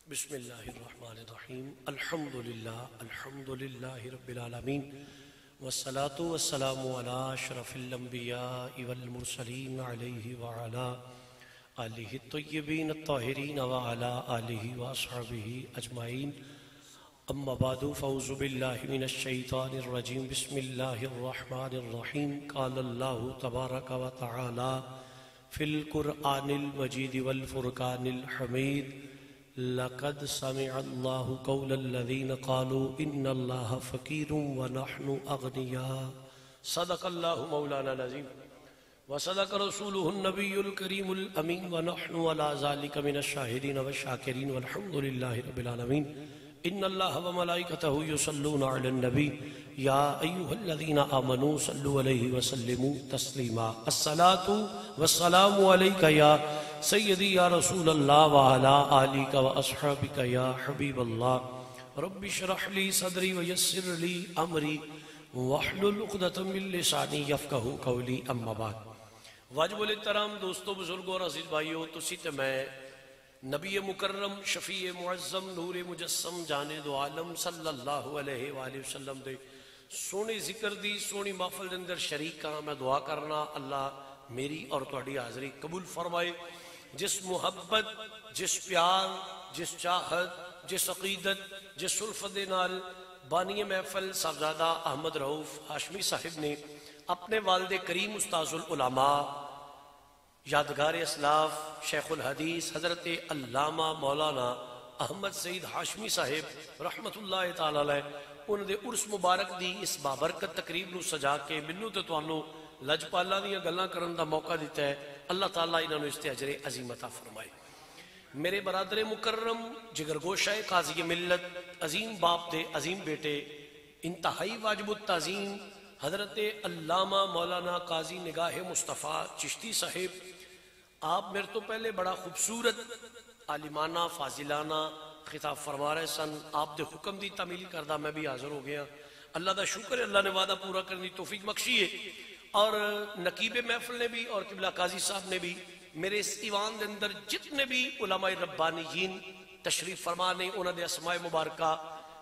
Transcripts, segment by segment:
بسم اللہ الرحمن الرحیم الحمد للہ رب العالمین والصلاة والسلام علی اشرف الانبیاء والمرسلین علیہ وعلا آلہ الطیبین الطاہرین وعلا آلہ واصحابہ اجمعین اما بعد فاعوذ باللہ من الشیطان الرجیم بسم اللہ الرحمن الرحیم قال اللہ تبارک و تعالی فی القرآن المجید والفرقان الحمید لقد سمع اللہ قول الذین قالوا ان اللہ فقیر ونحن اغنیاء صدق اللہ مولانا العظیم وصدق رسولہ النبی الکریم الامین ونحن علی ذلک من الشاہدین والشاکرین والحمد للہ رب العالمین ان اللہ وملائکتہ یصلون علی النبی یا ایہا الذین آمنوا صلوا علیہ وسلموا تسلیما الصلاة والسلام علیک یا سیدی یا رسول اللہ وعلا آلک و اصحابک یا حبیب اللہ رب اشرح لی صدری ویسر لی امری واحلل عقدۃ من لسانی یفقہوا قولی اما بعد واجب الاحترام دوستو بزرگوں اور عزیز بھائیو تسی تے میں نبی مکرم شفیع معظم نور مجسم جانے دو عالم صلی اللہ علیہ وآلہ وسلم دے سونی ذکر دی سونی محفل اندر شریکاں میں دعا کرنا اللہ میری اور تہاڈی حاضری قبول فرمائے جس محبت جس پیار جس چاہت جس عقیدت جس الفت نال بانی محفل صاحبزادہ احمد رؤوف ہاشمی صاحب نے اپنے والد کریم استاذ العلماء یادگار اسلاف شیخ الحدیث حضرت علامہ مولانا احمد سعید ہاشمی صاحب رحمت اللہ تعالی علیہ انہوں نے عرس مبارک دی اس بابرکت تقریب نو سجا کے منو تے تانوں لجپالا دیاں گلاں کرن دا موقع دیتا ہے اللہ تعالیٰ انہوں نے استعجر عظیم عطا فرمائے میرے برادر مکرم جگر گوشہ قاضی ملت عظیم باپ دے عظیم بیٹے انتہائی واجب التعظیم حضرت علامہ مولانا قاضی نگاہ مصطفیٰ چشتی صاحب آپ میرے تو پہلے بڑا خوبصورت عالمانہ فاضلانہ خطاب فرما رہے سن آپ دے حکم دی تعمیل کردہ میں بھی حاضر ہو گیا اللہ دا شکر ہے اللہ نے وعدہ پورا کرنی توفیق بخشی ہے اور نقیب محفل نے بھی اور قبلہ قاضی صاحب نے بھی میرے اس ایوان دے اندر جتنے بھی علماء ربانیین تشریف فرما نے انہوں نے اسماء مبارکہ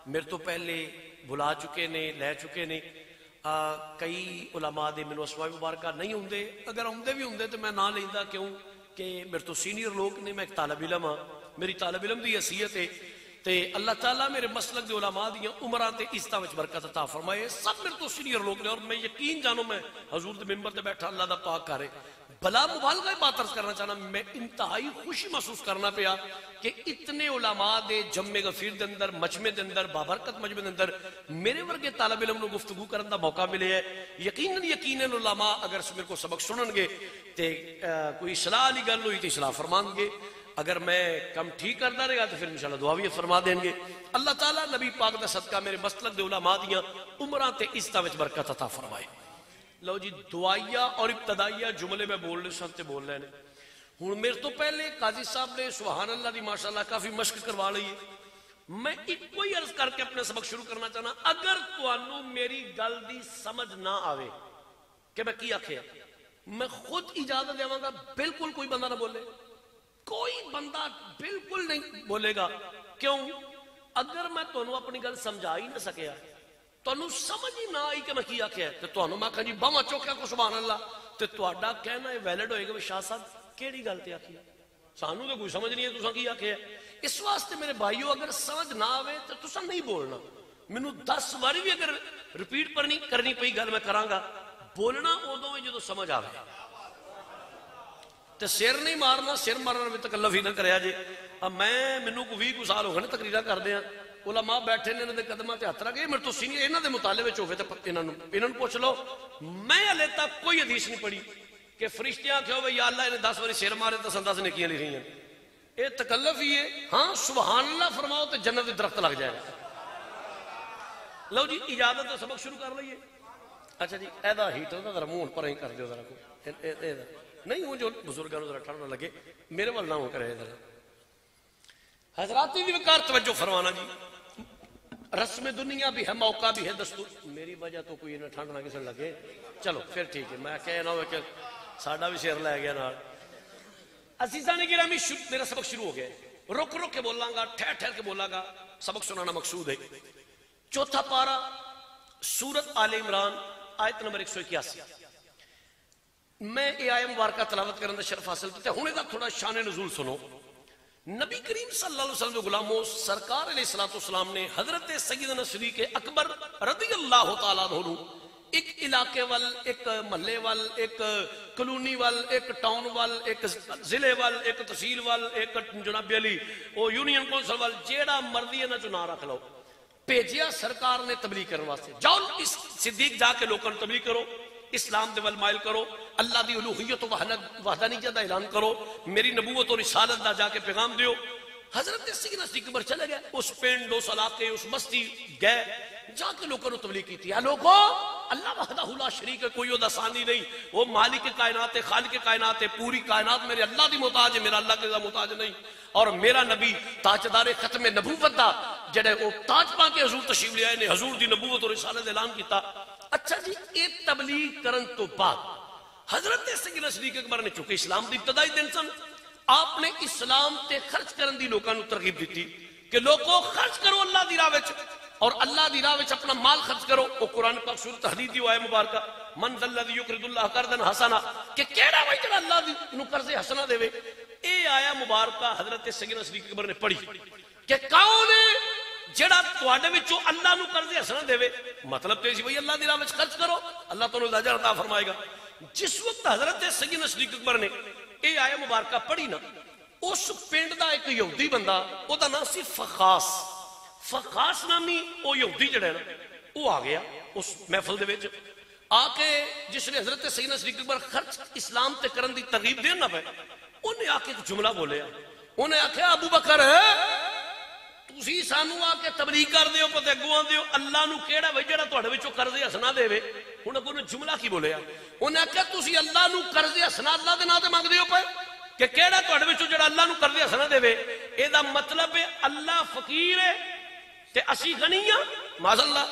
میرے تو پہلے بلا چکے نے لے چکے نے کئی علماء دے منو اسماء مبارکہ نہیں ہوندے اگر ہوندے بھی ہوندے تو میں نہ لیندہ کیوں کہ میرے تو سینئر لوگ نے میں ایک طالب علم ہاں میری طالب علم دی حیثیت ہے تے اللہ تعالیٰ میرے مسلک دے علماء دیاں عمرہ تے عزتہ وچ برکت عطا فرمائے سب میرے تو سینئر لوگ نے اور میں یقین جانو میں حضور دے ممبر تے بیٹھا اللہ دا پاک کرے بلا مبالغہ بات عرض کرنا چاہنا میں انتہائی خوشی محسوس کرنا پیا کہ اتنے علماء دے جمع غفیر دے اندر مجمع دے اندر بابرکت مجمع دے اندر میرے ورگے طالب علم نو گفتگو کرن دا موقع ملے ہے یقیناً علماء اگر میرے کو سبق سنن گے تے کوئی اصلاح علی گل ہوئی تے اصلاح فرمان گے اگر میں کم ٹھیک کرتا رہے گا تو پھر انشاءاللہ دعا بھی فرما دیں گے اللہ تعالیٰ نبی پاک دا صدقہ میرے مسلک دے علماء دیاں عمرہ تے عزتہ وچ برکت عطا فرمائے لو جی دعائیہ اور ابتدائیہ جملے میں بول رہے سب تے بول رہے ہیں ہوں میرے تو پہلے قاضی صاحب نے سبحان اللہ دی ماشاءاللہ کافی مشق کروا لی ہے میں ایک کوئی عرض کر کے اپنے سبق شروع کرنا چاہنا اگر تانوں میری گل دی سمجھ نہ آوے کہ میں کی آکھیا میں خود اجازت دیواں گا بالکل کوئی بندہ نہ بولے کوئی بندہ بالکل نہیں بولے گا کیوں اگر میں تانوں اپنی گل سمجھا ہی نہ سکیا تانوں سمجھ ہی نہ آئی کہ میں کی آکھیا تے تانوں میں کہاں جی باواں چوکیا کو سبحان اللہ تے تہاڈا کہنا ہے ویلڈ ہوئے گا شاہ صاحب کیڑی گل تے آکھی سانوں تے کوئی سمجھ نہیں ہے تساں کی آکھیا اس واسطے میرے بھائیو اگر سمجھ نہ آوے تے تساں نہیں بولنا مینوں 10 واری بھی اگر ریپیٹ پر نہیں کرنی پئی گل میں کراں گا بولنا اودوں جدوں سمجھ آوے تے سر نہیں مارنا سر مارنا بھی تکلف ہی نہ کریا جے اب میں منو کو 20 سال ہو گئے تقریرا کردے ہیں علماء بیٹھے نے انہاں دے قدماں تے ہاتھ رکھ کے میرے تو سینئر انہاں دے مطالعے وچ ہوے تے انہاں نوں پوچھ لو میں ہلے تک کوئی حدیث نہیں پڑھی کہ فرشتیاں کہو بھئی یا اللہ انہیں 10 واری سر مارے تے 10 نیکیاں لکھی ہیں اے تکلف ہی ہے ہاں سبحان اللہ فرماؤ تے جنت دے درخت لگ جائے گا لو جی اجازت ہے سبق شروع کر لئیے اچھا جی ایدا ہیٹر دا ذرا منہ پر ہی کر دیو ذرا کو نہیں وہ جو بزرگاں نوں ذرا ٹھنڈا لگے میرے وال نہ ہو کرے ذرا حضرات دی وقار توجہ فرمانا جی رسم دنیا بھی ہے موقع بھی ہے دستور میری وجہ تو کوئی نہ ٹھنڈ نہ کسے لگے چلو پھر ٹھیک ہے میں کہنا ہوا کہ ساڈا بھی سر لے گیا نال عزیزان گرامی میرا سبق شروع ہو گیا رک رک کے بولاں گا، ٹھہر ٹھہر کے بولاں گا، سبق سنانا مقصود ہے۔ چوتھا پارہ سورت آل عمران آیت نمبر 181۔ میں یہ آیت مبارکہ تلاوت کرنے کا شرف حاصل کیا، ہوں دا تھوڑا شان نزول سنو۔ نبی کریم صلی اللہ علیہ وسلم کے غلاموں سرکار علیہ السلام نے حضرت سیدنا صدیق اکبر رضی اللہ تعالیٰ عنہ ایک علاقے وال، ایک محلے وال، ایک کلونی وال، ایک ٹاؤن وال، ایک ضلع وال، ایک تحصیل وال، ایک جناب علی او یونین کونسل وال، جیڑا مرضی ہے نا جو نہ رکھ لو، بھیجیا سرکار نے تبلیغ کرنے واسطے۔ جاؤ اس صدیق جا کے لوگوں نے تبلیغ کرو، اسلام دے ول مائل کرو، اللہ دی الوہیت و وحدانیت دا اعلان کرو، میری نبوت اور رسالت دا جا کے پیغام دیو۔ حضرت سیدنا صدیق اکبر چلے گئے اس پنڈ، اس علاقے، اس بستی گئے، جا کے لوگوں نے تبلیغ کی تھی۔ اے لوگو، اللہ وحدہ لا شریک ہے، کوئی وہ ثانی نہیں، وہ مالک کائنات ہے، خالق کائنات ہے، پوری کائنات میرے اللہ دی محتاج ہے، میرا اللہ کے محتاج نہیں، اور میرا نبی تاجدار ختم نبوت دا جڑے وہ تاج پا کے حضور تشریف لے آئے نے، حضور دی نبوت اور رسالت اعلان کیتا۔ اچھا جی، ایک تبلیغ کرن تو بعد حضرت سیدنا صدیق اکبر نے چونکہ اسلام دی ابتدائی دن سن، آپ نے اسلام تے خرچ کرن دی لوکاں نو ترغیب دیتی کہ لوگوں خرچ کرو اللہ دی راہ وچ، اور اللہ دی راہ وچ اپنا مال خرچ کرو۔ وہ قرآن پاک سورۃ حدید دی آیت مبارکہ من ذا الذی یقرض اللہ قرضا حسنا، کہ کیڑا وے جڑا اللہ دی نو قرض حسنا دے وے۔ اے آیا مبارکہ حضرت سیدنا صدیق اکبر نے پڑھی کہ کون ہے جڑا تواڈے وچوں اللہ نو قرض حسنا دے وے، مطلب تے سی بھئی اللہ دی راہ وچ خرچ کرو، اللہ تانوں اجر عطا فرمائے گا۔ جس وقت حضرت سیدنا صدیق اکبر نے اے آیا مبارکہ پڑھی نا، اس پنڈ دا ایک یہودی بندہ، او دا نام سی فخاس، فخاس نامی او یہودی جڑا ہے نا، وہ آ گیا اس محفل دے وچ آ کے، جس نے حضرت سیدنا صدیق اکبر خرچ اسلام تے کرن دی ترغیب دین نہ پے، انہیں آ کے ایک جملہ بولیا، انہیں آکھیا ابو بکر تسی سانو آ کے تبلیغ کر دیو، پتے اگوں آندے ہو اللہ نو کیڑا وے جڑا تواڈے وچوں قرض حسنا دے وے۔ ہن اگوں نے جملہ کی بولیا، انہیں آکھیا تسی اللہ نو قرض حسنا اللہ دے نام تے منگ دیو پے کہ کیڑا تواڈے وچوں جڑا اللہ نو قرض حسنا دے وے۔ اے دا مطلب ہے اللہ فقیر ہے تے اسی غنی ہاں، معاذ اللہ۔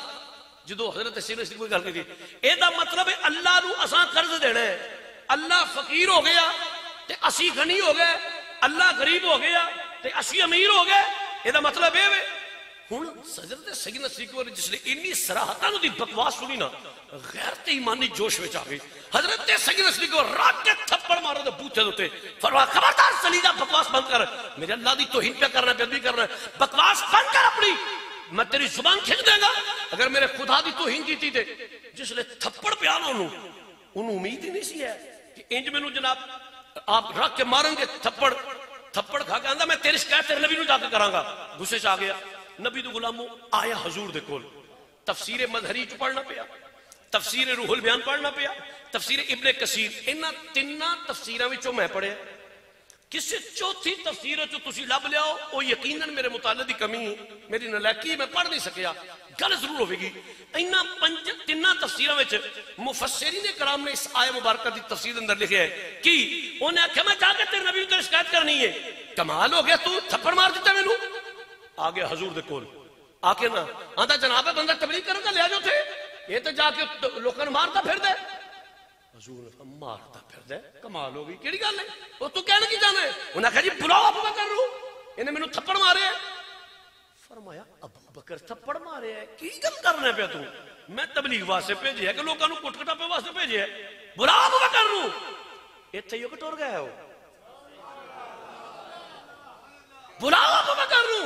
جدو حضرت سیدنا صدیق کوئی گل کی، اے دا مطلب ہے اللہ نو اساں قرض دینا ہے، اللہ فقیر ہو گیا تے اسی غنی ہو گئے، اللہ غریب ہو گیا تے اسی امیر ہو گئے، اے دا مطلب اے وے۔ ہن حضرت سیدنا صدیق جس نے انی صراحتاں دی بکواس سنی نا، غیرت ایمانی جوش وچ آ گئی۔ حضرت سیدنا صدیق رات کے تھپڑ مارو تے بوتھے دے، فرمایا خبردار سلیدہ بکواس بند کر، میرے اللہ دی توہین پہ کرنا، بے ادبی کرنا، بکواس بند کر اپنی، میں تیری زبان کھچ دے گا اگر میرے خدا دی توہین کیتی تے۔ جس نے تھپڑ پیا نا انہوں امید ہی نہیں سی ہے کہ انج مینوں جناب آپ رکھ کے ماریں گے تھپڑ، تھپڑ کھا کے آندا میں تیری شکایت تیرے نبی نو جا کے کراں گا۔ غصے چ آ گیا، نبی دے غلاموں آیا حضور دے کول، تفسیر مظہری چ پڑھنا پیا، تفسیر روح البیان پڑھنا پیا، تفسیر ابن کثیر، انہاں تیناں تفسیراں وچوں میں پڑھیا، کسی چوتھی تفسیر چ تسی لب لیاؤ وہ یقیناً میرے مطالعے دی کمی ہے، میری نالائکی میں پڑھ نہیں سکیا، گل ضرور ہوے گی۔ انہاں تیناں تفسیراں وچ مفسرین کرام نے اس آیت مبارکہ دی تفسیر اندر لکھیا ہے کہ انہیں آکھیا میں جا کے تیرے نبی کو شکایت کرنی ہے، کمال ہو گیا تو تھپڑ مار دیتا مینوں۔ آ گیا حضور دے کول، آ کے نا آندا جناب بندہ تبلیغ کرے گا، لے جاؤ تھے، یہ تو جا کے لوکاں مارتا پھر دے۔ حضور نے مارتا پھر دے، کمال ہو گئی، کیڑی گل ہے، وہ تو کہنا کی جانا ہے؟ انہاں کہا جی بلاؤ ابو بکر نو، انہیں مینوں تھپڑ مارے ہے۔ فرمایا ابو بکر تھپڑ مارے ہے، کی گل کرنا پیا تو؟ میں تبلیغ واسطے بھیجیا کہ لوکاں نو کٹ کٹاپے واسطے بھیجیا ہے، بلاؤ ابو بکر نو۔ ایتھے ہی ٹر گیا ہو، بلاؤ ابو بکر نو۔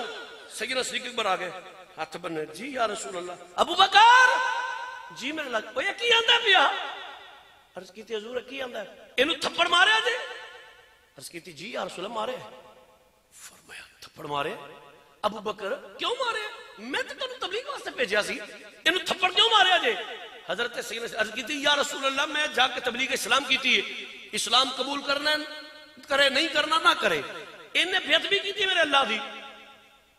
سیدنا صدیق اکبر آ گئے، ہاتھ بنے، جی یا رسول اللہ۔ ابو بکر جی میرے لگ وہ کی آندا پیا؟ عرض کیتی حضور کی آندا ہے؟ اینو تھپڑ ماریا جی؟ عرض کیتی جی یا رسول اللہ مارے۔ فرمایا تھپڑ مارے؟ ابو بکر کیوں مارے؟ میں تو تینوں تبلیغ واسطے بھیجیا سی، اینو تھپڑ کیوں ماریا جی؟ حضرت سیدنا عرض کیتی یا رسول اللہ میں جا کے تبلیغ اسلام کیتی ہے، اسلام قبول کرنا کرے نہیں کرنا نہ کرے، انہیں بے ادبی کیتی میرے اللہ دی۔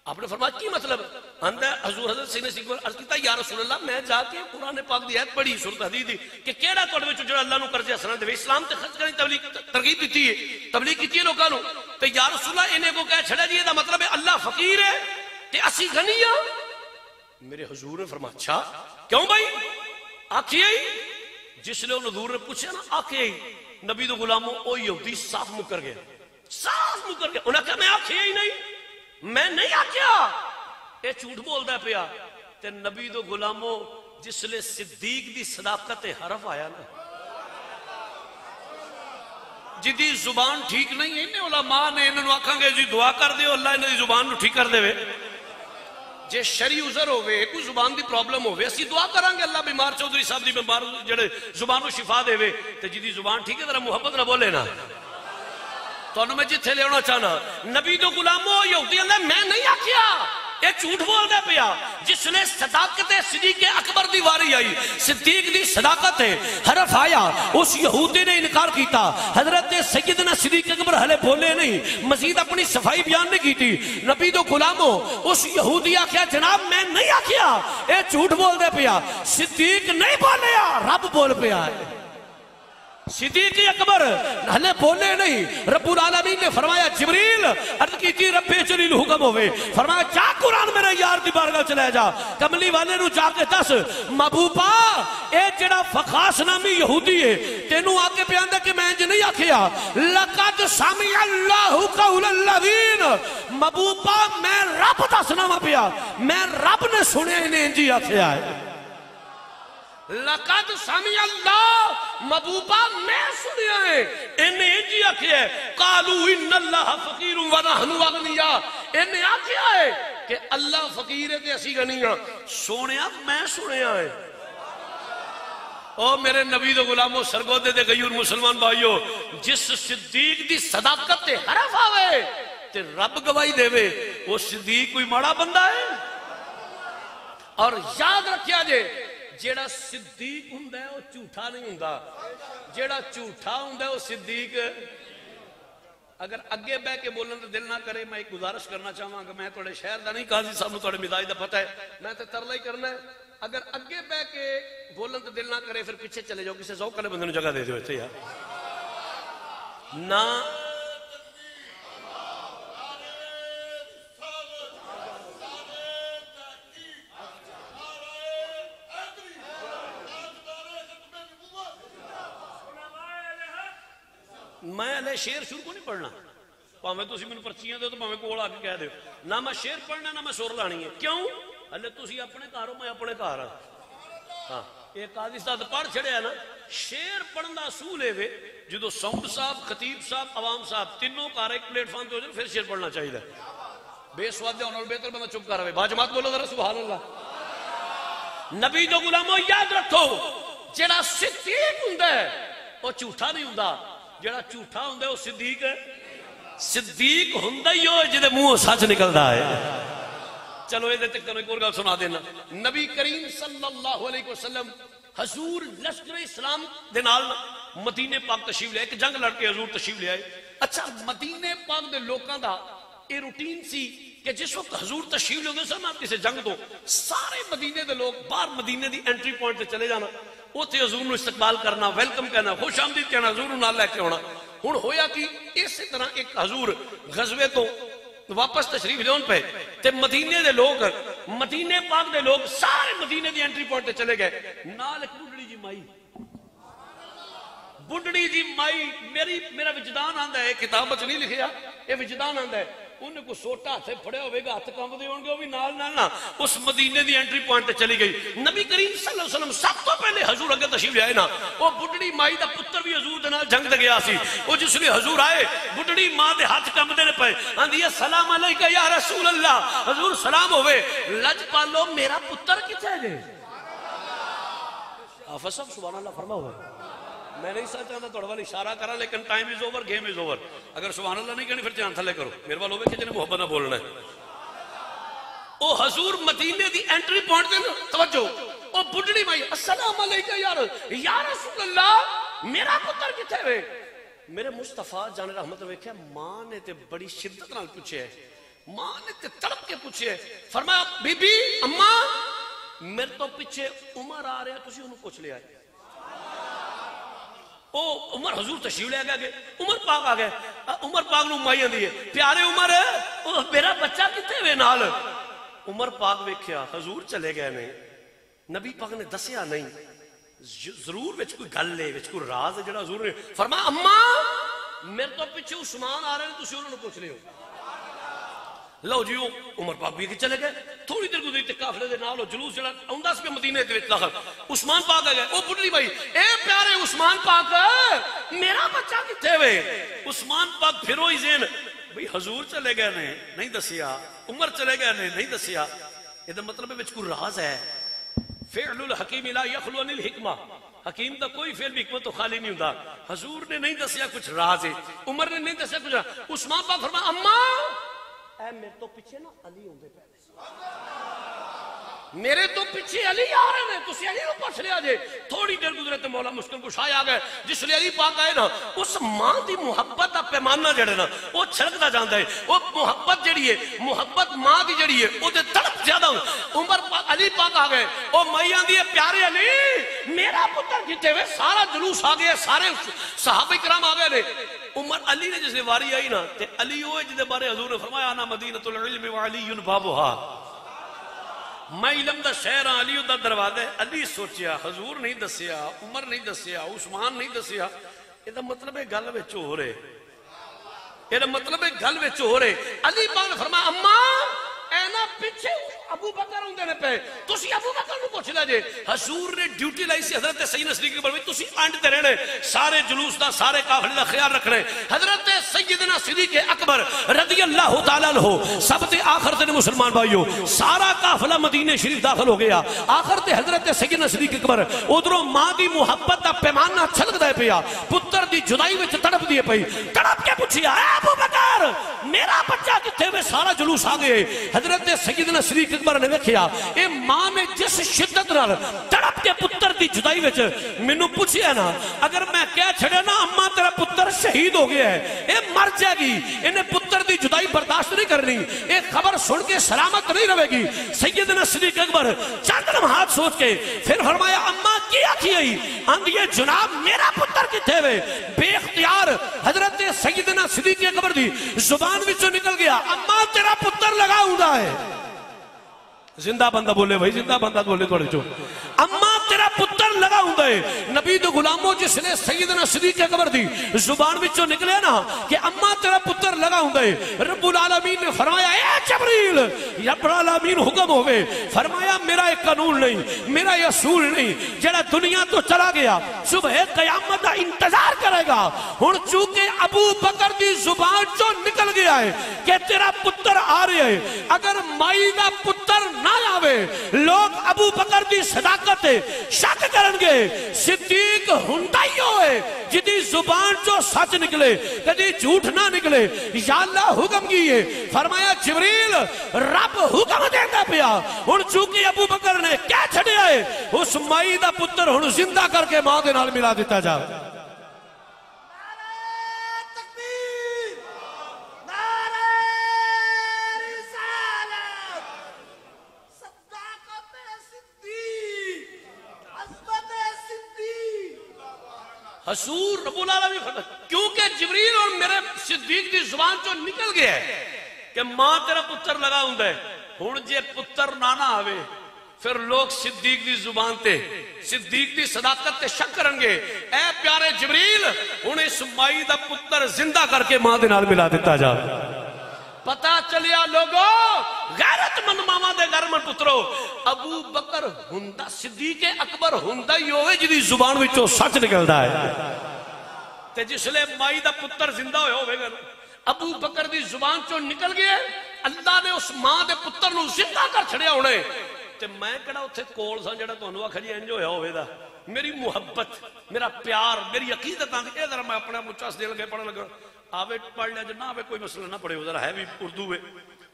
آپ نے فرمایا کی مطلب؟ اندر حضور حضرت سیدنا صدیق عرض کیتا یا رسول اللہ میں جا کے قرآن پاک دی آیت پڑھی سورۃ حدید دی کہ کیڑا تواڈے وچوں جڑا اللہ نو قرض حسنا دے، اسلام تے خرچ کرنے تبلیغ ترغیب دیتی ہے، تبلیغ کیتی ہے لوکاں نو، تے یا رسول اللہ انہیں کو کہہ چھڑا جی دا مطلب ہے اللہ فقیر ہے تے اسی غنی ہاں۔ میرے حضور نے فرمایا اچھا کیوں بھائی؟ آکھیے جس نے حضور نے پوچھا نا، آکھیے نبی دے غلاموں او یہودی صاف مکر گیا، صاف مکر گیا، انہاں کہا میں آکھیے ہی نہیں، میں نہیں آکیا اے جھوٹ بولدا پیا تے نبی دو غلاموں جس لے صدیق دی صداقت حرف آیا نا جدی زبان ٹھیک نہیں ہے انہیں علماء نے انہوں آکھاں گے جی دعا کر دیو اللہ انہوں دی زبان نو ٹھیک کر دے وے جے شرعی عذر ہوئے کوئی زبان دی پرابلم ہوئے اسی دعا کریں گے اللہ بیمار چودھری صاحب دی بیمار جڑے زبان نو شفا دے وے تے جدی زبان ٹھیک ہے ذرا محبت نہ بولے نا تو انہوں میں جتھے لے ہونا چاہنا نبی دو غلاموں یہودی اللہ میں نہیں آکیا یہ جھوٹ بول دے پیا جس نے صداقت صدیق اکبر دی واری آئی صدیق دی صداقت حرف آیا اس یہودی نے انکار کیتا حضرت سیدنا صدیق اکبر ہلے بولے نہیں مزید اپنی صفائی بیان نہیں کی تھی نبی دو غلاموں اس یہودی آکھیا جناب میں نہیں آکھیا یہ جھوٹ بول دے پیا صدیق نہیں بولیا رب بول پیا ہے صدیق اکبر ہلے بولے نہیں رب العالمین نے فرمایا جبریل عرض کی تھی رب جلیل حکم ہوئے فرمایا جا قرآن میرے یار دی بارگاہ چلے جا کملی والے نو جا کے دس محبوبا اے جڑا فخاس نامی یہودی ہے تینوں آگے بیان دے کہ میں انج نہیں آکھیا لقد سمع اللہ قول الذین محبوبا میں رب دسنا ما پیا میں رب نے سنے انہیں انجی آکھیا ہے لقد سمع اللہ محبوبہ میں سنیا ہے انہیں جی آکھیا ہے قالو ان اللہ فقیر و نحن اغنیاء انہیں آکھیا ہے کہ اللہ فقیر ہے تے اسی غنیاں سونیا میں سنیا ہے او میرے نبی دے غلاموں سرگودے دے غیور مسلمان بھائیو جس صدیق دی صداقت تے حرف آوے تے رب گواہی دے وے وہ صدیق کوئی ماڑا بندہ ہے اور یاد رکھیا جے جیڑا صدیق ہوں ہے وہ جھوٹا نہیں ہوں جیڑا جھوٹا ہوں ہے وہ صدیق اگر اگے بے کے بولن تو دل نہ کرے میں ایک گزارش کرنا چاہوں گا میں توڑے شہر دا نہیں قاضی صاحب نے توڑے مزاج دا پتہ ہے میں تو ترلا ہی کرنا ہے اگر اگے بے کے بولن تو دل نہ کرے پھر پیچھے چلے جاؤ کسی ذوق والے بندے نے جگہ دے دو ایسے یار نہ میں علیہ شیر شروع کو نہیں پڑھنا پاہمیں تو اسی میں پرچیاں دے تو پاہمیں کول آکے کہہ دے نہ میں شیر پڑھنا نہ میں سور لانی ہے کیوں اللہ تو اسی اپنے کاروں میں اپنے کار ہاں ایک قاضی صاحب پڑھ چھڑے ہیں نا شیر پڑھنا اصول ہے جدو ساؤنڈ صاحب خطیب صاحب عوام صاحب تینوں کار ایک پلیٹ فارم پہ ہو جائے پھر شیر پڑھنا چاہیے بے سواد دے ہونا بہتر بندہ چپ کر رہے باجمات بولو ذرا سبحان اللہ نبی دو غلاموں یاد رکھو جڑا صدیق ہوندا ہے وہ جھوٹا نہیں ہوندا جڑا جھوٹا ہوندا ہے وہ صدیق ہے صدیق ہوندا ہی ہو جدے منہ سچ نکلدا ہے چلو اے تک تینوں ایک اور گل سنا دینا نبی کریم صلی اللہ علیہ وسلم حضور لشکر اسلام دے نال مدینے پاک تشریف لے ایک جنگ لڑ کے حضور تشریف لے آئے اچھا مدینے پاک دے لوکاں دا یہ روٹین سی کہ جس وقت حضور تشریف لے سن آپ کسی جنگ تو سارے مدینے دے لوگ باہر مدینے دی انٹری پوائنٹ تے چلے جانا اوتھے حضور نو استقبال کرنا ویلکم کہنا خوش آمدید کہنا حضور نال لے کے ہونا ہن ہویا کہ اسی طرح ایک حضور غزوے تو واپس تشریف لے پہ تے مدینے دے لوگ مدینے پاک دے لوگ سارے مدینے دی انٹری پوائنٹ تے چلے گئے نال ایک بڈڑی جی مائی بڈڑی جی مائی میرا وجدان آندا ہے کتاب وچ نہیں لکھیا اے وجدان آندا ہے انہیں کو سوٹا ہاتھ پھڑے ہوئے گا ہاتھ کام دے ہوں گے وہ بھی نال نہ اس مدینے دی انٹری پوائنٹ تے چلی گئی نبی کریم صلی اللہ علیہ وسلم سب تو پہلے حضور اگے تشریف لے آئے نا وہ بڈڑی مائی دا پتر بھی حضور دے نال جنگ تے گیا سی وہ جس لیے حضور آئے بڈڑی ماں دے ہاتھ کام دے پے آندی السلام علیکہ یا رسول اللہ حضور سلام ہوئے لج پالو میرا پتر کتے جے آفا صاحب سبحان اللہ فرما ہوئے میں نہیں ساتھ چاہتا توڑ والی اشارہ کرا لیکن time is over game is over اگر سبحان اللہ نہیں کرنی پھر چاند تھلے کرو میرے والوں میں کہ جنہیں محبت نہ بولنا ہے او حضور مدینے دی انٹری پوائنٹ دے توجہ او بڈڑی مائی السلام علیکہ یا رسول اللہ میرا پتر کتے ہوئے میرے مصطفیٰ جان رحمت ویکھیا ماں نے تے بڑی شدت نال پوچھے ماں نے تے تڑپ کے پوچھے فرمایا بی بی اماں میرے تو پیچھے عمر آ رہے ہیں تسی انہوں پوچھ لے آئے او عمر حضور تشریف لے گئے عمر پاک آ گئے عمر پاک نو مائی آندی ہے پیارے عمر میرا بچہ کتے ہوئے نال عمر پاک ویکھیا حضور چلے گئے نہیں نبی پاک نے دسیا نہیں ضرور وچ کوئی گل ہے وچ کوئی راز ہے جڑا حضور نے فرمایا اماں میرے تو پیچھے عثمان آ رہے ہیں تسی انہوں نے پوچھ لے ہو لو جی عمر پاک بھی چلے گئے. تھوڑی دیر گزری تے قافلے دے نال جلوس جڑا اوندا سی مدینے دے وچ داخل. عثمان پاک آ گئے. او بڈھی بھائی اے پیارے عثمان پاک میرا بچہ کتھے وے؟ عثمان پاک پھر وہی ذہن بھئی حضور چلے گئے نے نہیں دسیا, عمر چلے گئے نے نہیں دسیا. یہ دا مطلب وچ کوئی راز ہے. فعل الحکیم لا یخلو عن الحکمہ, حکیم دا کوئی فعل بھی حکمت تو خالی نہیں ہوندا. حضور نے نہیں دسیا کچھ راز ہے, عمر نے نہیں دسیا کچھ راز. عثمان پاک فرمایا اماں اے میرے تو پیچھے نا علی ہوندے پے, میرے تو پیچھے علی آ رہے ہیں, تسی علی نو پوچھ لیا جے. تھوڑی دیر گزرے تے مولا مشکل کشا آ گئے. جس لئے علی پاک آئے نا اس ماں دی محبت دا پیمانہ جڑے نا وہ چھڑکدا جاندا ہے. وہ محبت جڑی ہے, محبت ماں دی جڑی ہے او دے تڑپ زیادہ. عمر پاک علی پاک آ گئے. او مائیاں دی پیارے علی میرا پتر کتے ہوئے, سارا جلوس آ گیا, سارے صحابہ کرام آ گئے نے. عمر علی نے جس نے واری آئی نا تے علی ہوئے جدے بارے حضور نے فرمایا انا مدینۃ العلم وعلی بابھا, میں علم دا شہر ہاں, علی دا دروازہ. علی سوچیا حضور نہیں دسیا, عمر نہیں دسیا, عثمان نہیں دسیا, یہ دا مطلب ہے گل وچ ہو رہے, یہ دا مطلب ہے گل وچ ہو رہے. علی پاک نے فرمایا اماں اینا پیچھے ابو بکر ہوندے نے پے, تسی ابو بکر نو پوچھ لیا جے. حضور نے ڈیوٹی لائی سی حضرت سیدنا صدیق اکبر میں, تسی انڈ تے رہنے, سارے جلوس دا سارے قافلے دا خیال رکھنے. حضرت سیدنا صدیق اکبر رضی اللہ تعالیٰ عنہ سب تے آخر تے مسلمان بھائیو, سارا قافلہ مدینہ شریف داخل ہو گیا. آخر تے حضرت سیدنا صدیق اکبر ادھروں ماں دی محبت دا پیمانہ چھلک دے پیا, پتر دی جدائی وچ تڑپ دیے پئی. تڑپ کے پوچھیا اے ابو بکر میرا بچہ کتے ہوئے, سارا جلوس آ گئے. حضرت سیدنا صدیق اکبر نے ویکھیا اے ماں نے جس شدت نال تڑپ کے پتر دی جدائی وچ مینوں پوچھیا نا, اگر میں کہہ چھڑیا نا اماں تیرا پتر شہید ہو گیا ہے, اے مر جائے گی, انہیں پتر دی جدائی برداشت نہیں کرنی, اے خبر سن کے سلامت نہیں رہے گی. سیدنا صدیق اکبر چند لمحات سوچ کے پھر فرمایا اماں کی آکھی آئی؟ آندھی جناب میرا پتر کتے ہوئے. بے اختیار حضرت سیدنا صدیق اکبر دی زبان وچوں نکل گیا اماں تیرا پتر لگا ہوندا ہے. زندہ بندہ بولے بھائی, زندہ بندہ بولے توڑے چو, اماں تیرا پتر لگا ہوں گئے. نبی دو غلاموں جس نے سیدنا صدیق اکبر دی زبان وچوں نکلے نا کہ اماں تیرا پتر لگا ہوں گئے. رب العالمین نے فرمایا اے جبریل, رب العالمین حکم ہوئے, فرمایا میرا ایک قانون نہیں, میرا یہ اصول نہیں, جڑا دنیا تو چلا گیا صبح قیامت دا انتظار کرے گا. ہن چونکہ ابو بکر دی زبان چوں نکل گیا ہے کہ تیرا پتر آ رہے ہے, اگر مائی دا پتر نہ آوے لوگ ابو بکر دی صداقت شک کرنگے. صدیق ہوندا ہی ہوئے جدی زبان جو سچ نکلے, کدی جھوٹ نہ نکلے. یا اللہ حکم کیے, فرمایا جبریل رب حکم دیتا پیا. ہن چونکہ ابو بکر نے کیا چھڑیا ہے, اس مائی دا پتر ہن زندہ کر کے ماں دے نال ملا دیتا جا. حضور رب العالمین فرماتا کیونکہ جبریل اور میرے صدیق دی زبان چو نکل گیا ہے کہ ماں تیرا پتر لگا ہوں دے. ہون جے پتر نانا آوے پھر لوگ صدیق دی زبان تے, صدیق دی صداقت تے شک کرنگے. اے پیارے جبریل ہون اس مائی دا پتر زندہ کر کے ماں دے نال ملا دیتا جا. پتا چلیا لوگو غیرت مند ماما دے گھر من پترو, ابو بکر ہندا صدیق اکبر ہندا ہی ہوئے جدی زبان وچوں سچ نکلدا ہے. تے جس لے مائی دا پتر زندہ ہوئے گا, ابو بکر دی زبان چوں نکل گئے, اللہ نے اس ماں دے پتر نو زندہ کر چھڑیا ہونے. تے میں کڑا اتھے کول سا جڑا تانوں آکھا جی انج ہویا ہوئے دا. میری محبت, میرا پیار, میری عقیدت آندھی اے ذرا میں اپنے مچاس دے لگے پڑھا لگا. آوے پڑھ لیا جنا آوے کوئی مسئلہ نہ پڑھے ہو, ذرا ہے بھی اردو ہے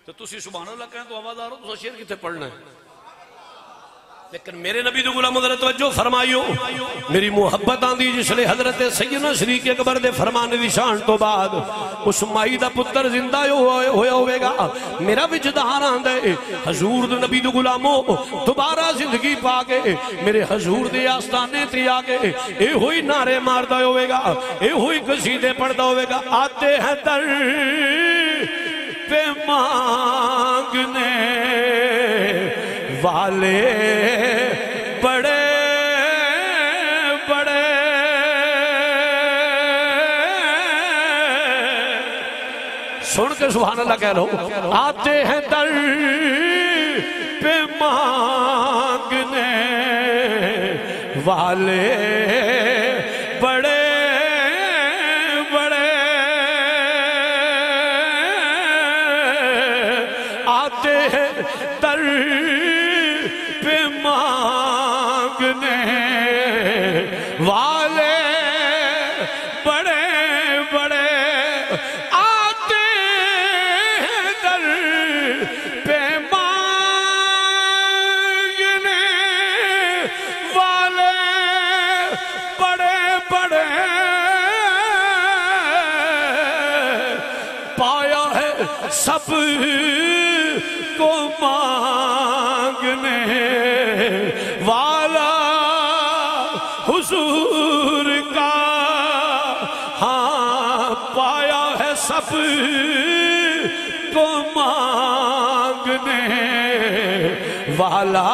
تو تسی سبحان اللہ کہیں تو آواز آ رہا تو شیر کتے پڑھنا ہے. لیکن میرے نبی دو غلام حضرت توجہ فرمائیو, میری محبت آندھی جس لئے حضرت سیدنا صدیق اکبر دے فرمانے دی شان تو بعد اس مائی دا پتر زندہ ہویا ہوئے گا. میرا وجدان آندھے حضور دے نبی دو غلاموں دوبارہ زندگی پا کے میرے حضور دے آستانے تے آگے اے ہوئی نعرے ماردہ ہوئے گا, اے ہوئی قصیدے پڑھتا ہوئے گا. آتے ہیں در پہ مانگنے والے بڑے بڑے, سن کے سبحان اللہ کہہ لو آتے ہیں در پہ مانگنے والے بڑے بڑے آتے ہیں در پہ مانگنے والے بڑے بڑے آتے ہیں در پہ مانگنے والے بڑے بڑے پایا ہے سب کو مانگنے والا حضور کا ہاں پایا ہے سب کو مانگنے والا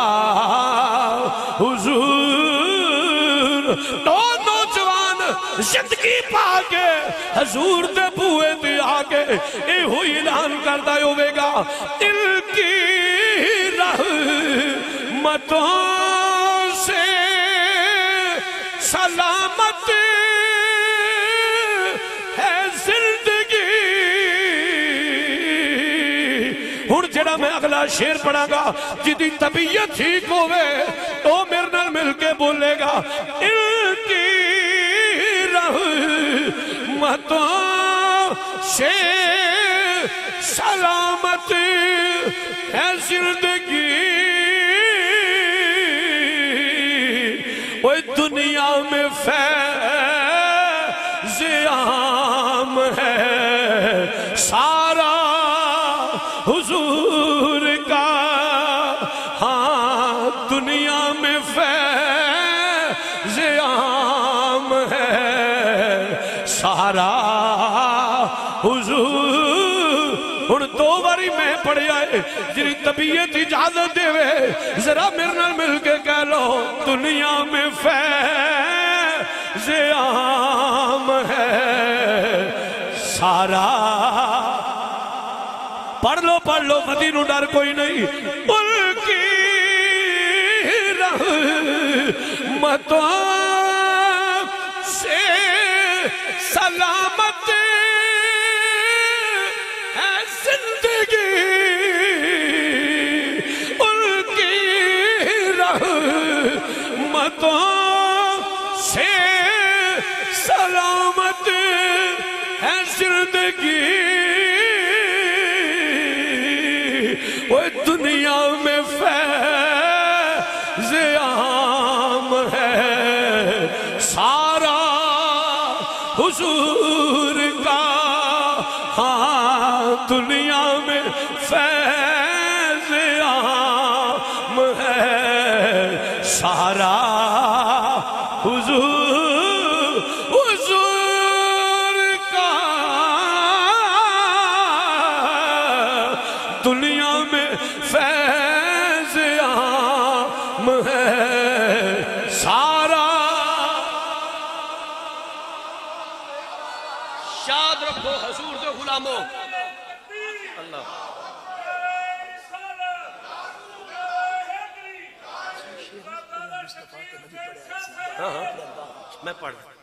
حضور دو نوجوان زندگی پا کے حضور دے بوئے دے آگے اے ہوئی اعلان کردہ ہوئے گا دل کی رحمتوں سے سلامت ہے زندگی ہن جڑا میں اگلا شعر پڑھا گا جدی طبیعت ٹھیک ہوئے تو میرے نال مل کے بولے گا ان کی رحمتوں سے سلامت ہے زندگی وہ دنیا میں فیض عام ہے سارا حضور کا ہاں دنیا میں فیض عام ہے سارا حضور ہن دو باری میں پڑھ آئے جنہی طبیعت اجازت دے وے ذرا میرے نال مل کے کہہ لو دنیا میں فیض عام ہے سارا پڑھ لو مدینہ ڈر کوئی نہیں ان کی رحمتوں سے سلامت ہے زندگی ان کی رحمتوں سے سلامت ہے زندگی وہ دنیا میں فیض عام ہے سارا حضور کا ہاں دنیا میں فیض عام ہے سارا حضور کا دنیا میں فیض عام ہے سارا یاد رکھو حضور دے غلاموں اللہ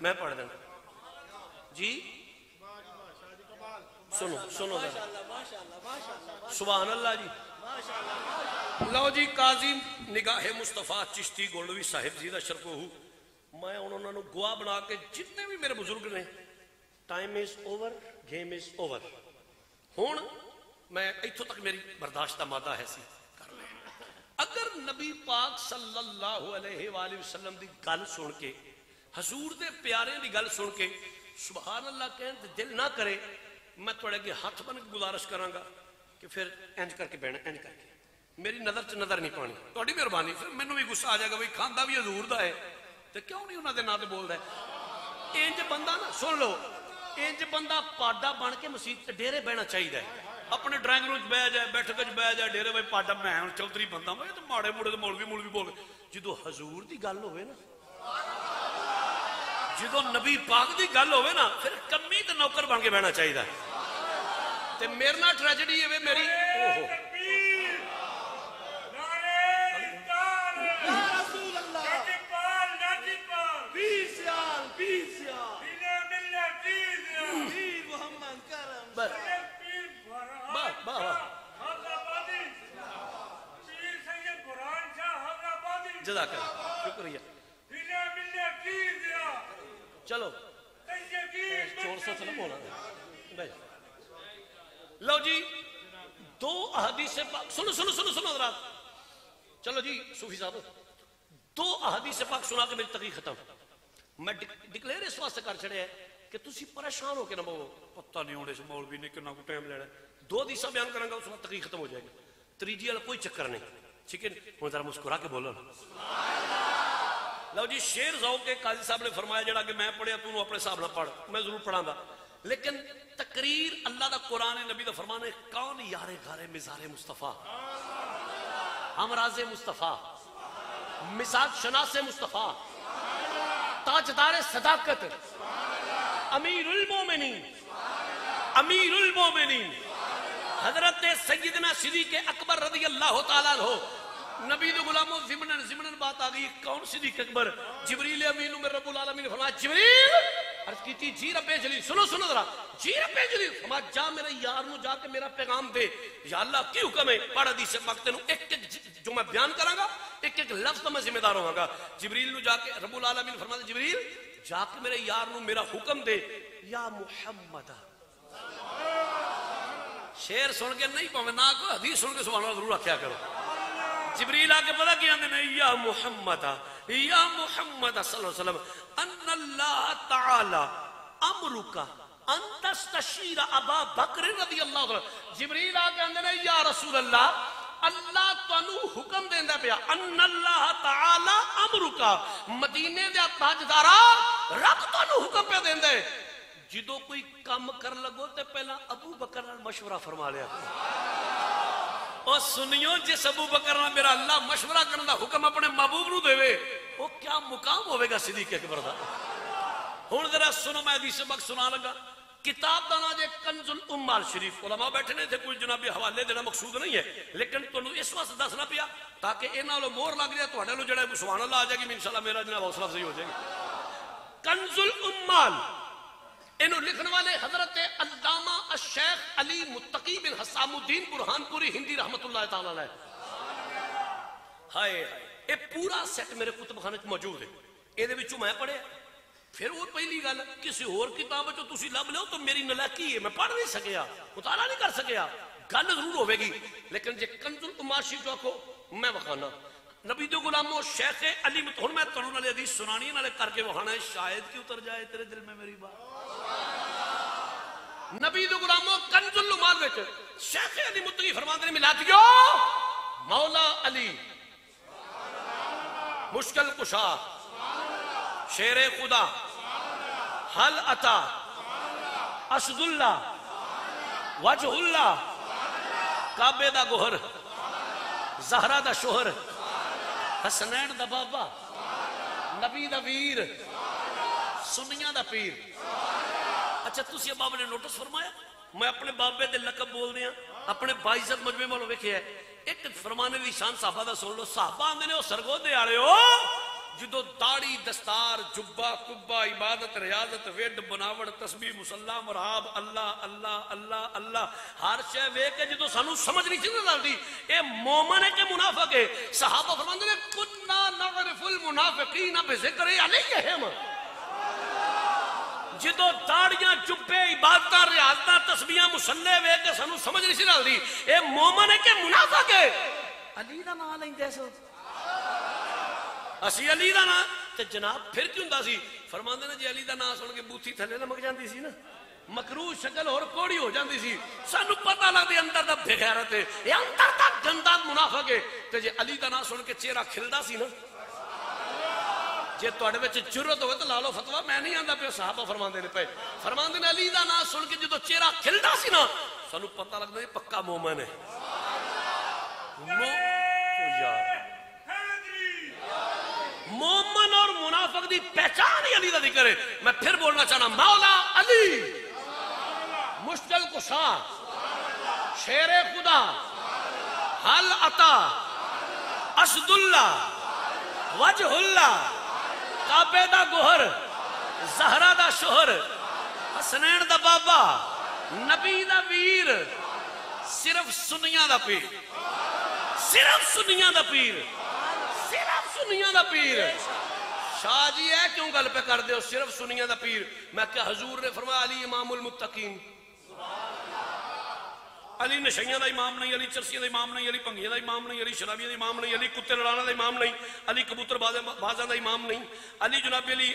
میں پڑھ دیں جی سنو سبحان اللہ جی لو جی قاضی نگاہ مصطفیٰ چشتی گولوی صاحب زیدہ شرفو ہوں میں انہوں نے گواہ بنا کے جتنے بھی میرے بزرگ نے time is over game is over ہون میں ایتھو تک میری برداشتہ مادہ ہے سی کر لیں اگر نبی پاک صلی اللہ علیہ وآلہ وسلم دی گل سن کے حضور دے پیارے دی گل سن کے سبحان اللہ کہیں دل نہ کرے میں تھوڑے کے ہاتھ بن کے گزارش کراں گا کہ پھر انج کر کے بہنا انج کر کے میری نظر چ نظر نہیں پانی تھوڑی مہربانی پھر مینوں بھی غصہ آ جائے گا بھائی کھاندا بھی حضور دا ہے تے کیوں نہیں انہاں دے نام تے بولدا ہے انج بندہ نا سن لو انج بندہ پاڈا بن کے مسجد تے ڈیرے بہنا چاہیے اپنے ڈرائنگ روم بہ جائے بیٹھک بہ جائے ڈیرے بھائی پاڈا میں چودھری بندہ میں تو ماڑے موڑے مولوی بول جدو حضور دی گل ہوئے نا جدو نبی پاک دی گل ہوئے نا پھر کمی تے نوکر بن کے بہنا چاہیے تے میرے نال ٹریجڈی ہے میری جزاک اللہ شکریہ چلو چور سو چلو بولا لو جی دو احادیث پاک سنو سنو سنو سنو حضرات چلو جی صوفی صاحب دو احادیث پاک سنا کے میری تقریر ختم میں ڈکلیئر اس واسطے کر چھڑے ہے کہ تسی پریشان ہو کے نہ بہو پتہ نہیں ہونے سے مولوی نے کتنا کو ٹائم لینا ہے دو حدیثاں بیان کروں گا اس وقت تقریر ختم ہو جائے گی تریجی والا کوئی چکر نہیں ٹھیک ہے ہوں ذرا مسکرا کے بولو لو جی شیر ذوق کے قاضی صاحب نے فرمایا جڑا کہ میں پڑھیا تو اپنے حساب نہ پڑھ میں ضرور پڑھاں گا لیکن تقریر اللہ دا قرآن نبی دا فرمان ہے کون یار گھر مزار مصطفیٰ ہمراز مصطفیٰ مزاج شناس مصطفیٰ تاجدار صداقت امیر المومنین حضرت سیدنا صدیق اکبر رضی اللہ تعالیٰ عنہ نبی دو غلاموں زمنن بات آگئی کون صدیق اکبر جبریل امین میں رب العالمین نے فرمایا جبریل عرض کی تھی جی رب جلیل سنو سنو ذرا جی رب جلیل فرمایا جا میرے یار نو جا کے میرا پیغام دے یا اللہ کی حکم ہے پڑھ حدیث پاک نو ایک ایک جو میں بیان کراں گا ایک ایک لفظ میں ذمہ دار ہوں گا جبریل نو جا کے رب العالمین نے فرمایا جبریل جا کے میرے یار نو میرا حکم دے یا محمد شعر سن کے نہیں پاویں نہ کوئی حدیث سن کے سبحان اللہ ضرور رکھیا کرو جبریل آ کے پتا کیا اندے یا محمد صلی اللہ علیہ وسلم ان اللہ تعالی امرک ان تستشیر ابا بکر رضی اللہ عنہ جبریل آ کے اندے یا رسول اللہ اللہ تانوں حکم دیندا پیا ان اللہ تعالی امرک مدینے دے تاجدارا رب تانوں حکم پہ دیندا ہے جدو کوئی کام کر لگو تے پہلا ابو بکر نال مشورہ فرما لیا اور سنیو جس ابو بکر نال میرا اللہ مشورہ کرنے دا حکم اپنے محبوب نو دے وہ کیا مقام ہوئے گا صدیق اکبر دا ہن ذرا سنو میں حدیث پاک سنا لگا کتاب دا نام ہے کنز الامال شریف علماء بیٹھے نے تھے کوئی جناب حوالے دینا مقصود نہیں ہے لیکن تانوں اس واسطے دسنا پیا تاکہ انہاں نال مہر لگ جائے تواڈے نوں جڑا سبحان اللہ آ جائے گی انشاءاللہ میرا جناب حوصلہ افزائی ہو جائے گی کنز الامال انہوں لکھنے والے حضرت علامہ الشیخ علی متقی بن حسام الدین برہان پوری ہندی رحمت اللہ تعالیٰ علیہ ہائے اے پورا سیٹ میرے کتب خانے موجود ہے اے دے وچوں میں پڑھے پھر وہ پہلی گل کسی اور کتاب جو تسی لب لو تو میری نلاکی ہے میں پڑھ نہیں سکیا مطالعہ نہیں کر سکیا گل ضرور ہوے گی لیکن جے کنز الاماشی جو آکھو میں وکھانا نبی دو غلاموں شیخ علی ہن میں تانوں نال حدیث سنانی نالے کر کے وکھانا ہے شاید کہ اتر جائے تیرے دل میں میری بات نبی دو غلاموں کنز الامال وچ شیخ علی متقی فرماندے نے ملا دیو مولا علی مشکل کشا شیر خدا حل عطا اسد اللہ وجہ اللہ کعبے دا گوہر زہرا دا شوہر حسنین دا بابا نبی دا ویر سنیاں دا پیر اچھا تسی بابا نے نوٹس فرمایا میں اپنے بابے دے لقب بول دیا اپنے باعزت مجمع والوں ویکھیا ہے ایک فرمانے دی شان صحابہ دا سن لو صحابہ آندے نے او سرگودے آ رہے ہو جدو داڑی دستار جبہ کبہ عبادت ریاضت ویڈ بناوڑ تسبیح مصلی مرحاب اللہ اللہ اللہ اللہ ہر شے ویکھ کے جدو سانو سمجھ نہیں چلنا لگدی اے مومن ہے کہ منافق ہے صحابہ فرماندے نے کنا نعرف المنافقین بذکر علیہم جدو داڑیاں جبے عبادتاں ریاضتاں تسبیحاں مصلی ویکھ کے سانو سمجھ نہیں لگدی اے مومن ہے کہ منافق ہے علی دا نام لیندے سو اسی علی دا نام تے جناب پھر کیوں ہوندا سی فرماندے نے جی علی دا نام سن کے بوتھی تھلے لمک جاندی سی نا مکروہ شکل اور کوڑی ہو جاندی سی سانو پتہ لگدی اندر دا بے غیرت ہے اے اندر دا گندا منافق ہے تے جے علی دا نام سن کے چہرہ کھلدا سی نا جے تواڈے وچ جرت ہوے تے لا لو فتوی میں نہیں آندا پیا صحابہ فرماندے نے پے فرماندے نے علی دا نام سن کے جدوں چہرہ کھلدا سی نا سانو پتہ لگدا ہے پکا مومن ہے یار مومن اور منافق دی پہچان ہی علی دا ذکر ہے میں پھر بولنا چاہنا مولا علی مشکل کشا شیر خدا، حل عطا، اسد اللہ، وجہ اللہ، کعبے دا گوہر، زہرا دا شوہر، حسنین دا بابا، نبی دا ویر، صرف سنیاں دا پیر، صرف سنیاں دا پیر، صرف سنیاں دا پیر۔ شاہ جی ہے کیوں گل پہ کر دے ہو صرف سنیاں دا پیر؟ میں کہ حضور نے فرمایا علی امام المتقین، علی نشیاں دا امام نہیں، علی چرسیاں دا امام نہیں، علی پنگیاں دا امام نہیں، علی شرابیاں دا امام نہیں، علی کتے لڑانا دا امام نہیں، علی کبوتر بازاں دا امام نہیں، علی جناب علی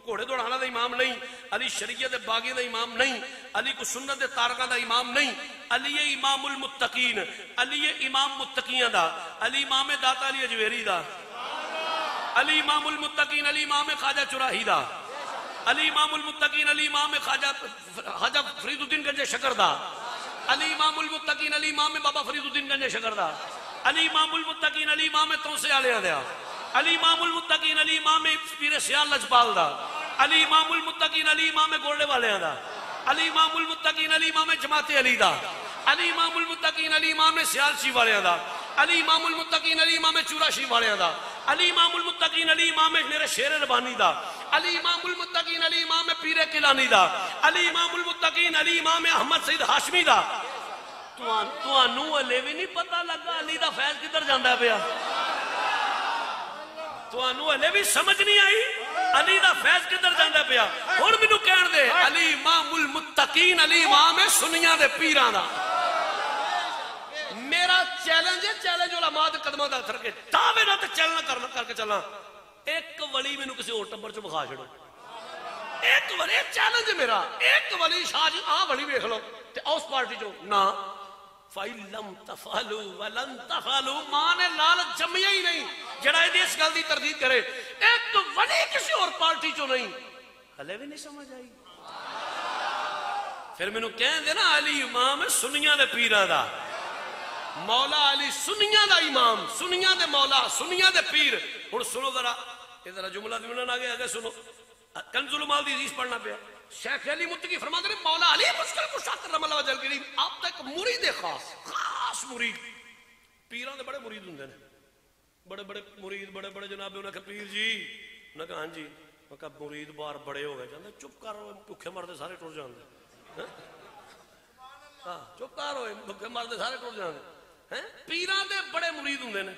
گھوڑے دوڑانا دا امام نہیں، علی شریعت دے باغیاں دا امام نہیں، علی کو سنت دے تارکاں دا امام نہیں، علی امام المتقین، علی امام متقیاں دا، علی امام داتا علی اجویری دا، علی امام المتقین، علی امام خواجہ چراہی دا، علی امام المتقین، علی امام خواجہ فرید الدین گنج شکر دا، علی امام المتقین، علی امام بابا فرید الدین گنج شکر دا، علی امام المتقین، علی امام تونسے آلے دیا، علی امام المتقین، علی امام پیر سیال لجپال دا، علی امام المتقین، علی امام گولڈے والے دا، علی امام المتقین، علی امام جماعت علی دا، علی امام المتقین، علی امام سیال شی والے دا، علی امام المتقین، علی امام چورا شی والے دا، علی امام المتقین، علی امام میرے شیر ربانی دا، علی امام المتقین، علی امام پیر کلانی دا، علی امام المتقین، علی امام احمد سید ہاشمی دا۔ تو انو علی بھی نہیں پتہ لگا علی دا فیض کدھر جاندہ پیا؟ تو انو علی بھی سمجھ نہیں آئی علی دا فیض کدھر جاندہ پیا؟ اور منو کہن دے علی امام المتقین، علی امام سنیاں دے پیران دا۔ میرا چیلنج ہے، چیلنج علماء دے قدمہ دا تھر کے دعوے نہ تے چلنا کر کے چلنا، ایک ولی میں نو کسی اور ٹبر چو بخا چھڑو، ایک ولی چیلنج ہے میرا، ایک ولی شاہ جی آہ ولی بیکھ لو تے اوس پارٹی جو نا فَإِلَّمْ تَفَعَلُوا وَلَنْ تَفَعَلُوا، ماں نے لالت جمعی ہی نہیں جڑا ایدی اس گل دی تردید کرے، ایک ولی کسی اور پارٹی چو نہیں، ہلے بھی نہیں سمجھ آئی۔ پھر میں نو کہن دے نا علی امام سنیاں دے پیرہ دا، مولا علی سنیاں دا امام، سنیاں دے مولا، سنیاں دے پیر۔ اور سنو ذرا یہ ذرا جملہ دیونہ نہ گیا، سنو کنز المال دی عزیز پڑھنا پیا۔ شیخ علی متقی فرماتے ہیں مولا علی مشکل کشا کرم اللہ وجل کریم، آپ تک مرید خاص مرید، پیران دے بڑے مرید ہوندے نے، بڑے بڑے مرید، بڑے بڑے جناب انہاں کہ پیر جی، انہاں کہ ہاں جی، انہاں کہ مرید بار بڑے ہو گئے جاندے، چپ کر ہوئے بھکھے مردے سارے ٹوٹ جاندے، چپ کر ہوئے بھکھے مردے سارے ٹوٹ جاندے۔ پیران دے بڑے مرید ہوندے نے۔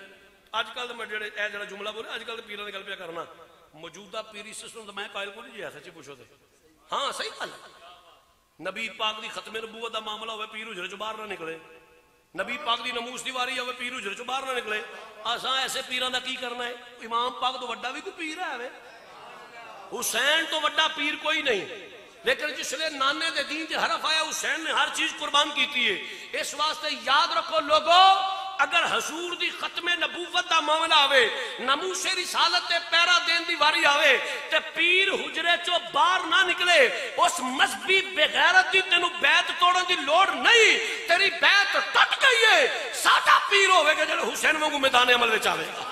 آج کل میں جڑا جملہ بولے آج کل پیران دے گل پہ کرنا، موجودہ پیری سسٹم تو میں قائل کو نہیں جی سچی پوچھو تے ہاں صحیح گل، نبی پاک دی ختم نبوت دا معاملہ ہوئے پیر حجرے چوں باہر نہ نکلے، نبی پاک دی نموس دی واری ہوئے پیر حجرے چوں باہر نہ نکلے، اساں ایسے پیران دا کی کرنا ہے؟ امام پاک تو وڈا بھی کوئی پیر ہے، حسین تو وڈا پیر کوئی نہیں، لیکن جس لئے نانے دے دین جے حرف آیا حسین نے ہر چیز قربان کیتی ہے۔ اس واسطے یاد رکھو لوگو، اگر حضور دی ختم نبوت دا معاملہ آوے، ناموس رسالت تے پیرا دین دی واری آوے تے پیر حجرے چو باہر نہ نکلے، اس مذہبی بغیرت دی تینوں بیعت توڑن دی لوڑ نہیں، تیری بیعت ٹٹ گئی ہے، سادہ پیر ہوئے گا جڑا حسین وانگو میدان عمل وچ آوے گا،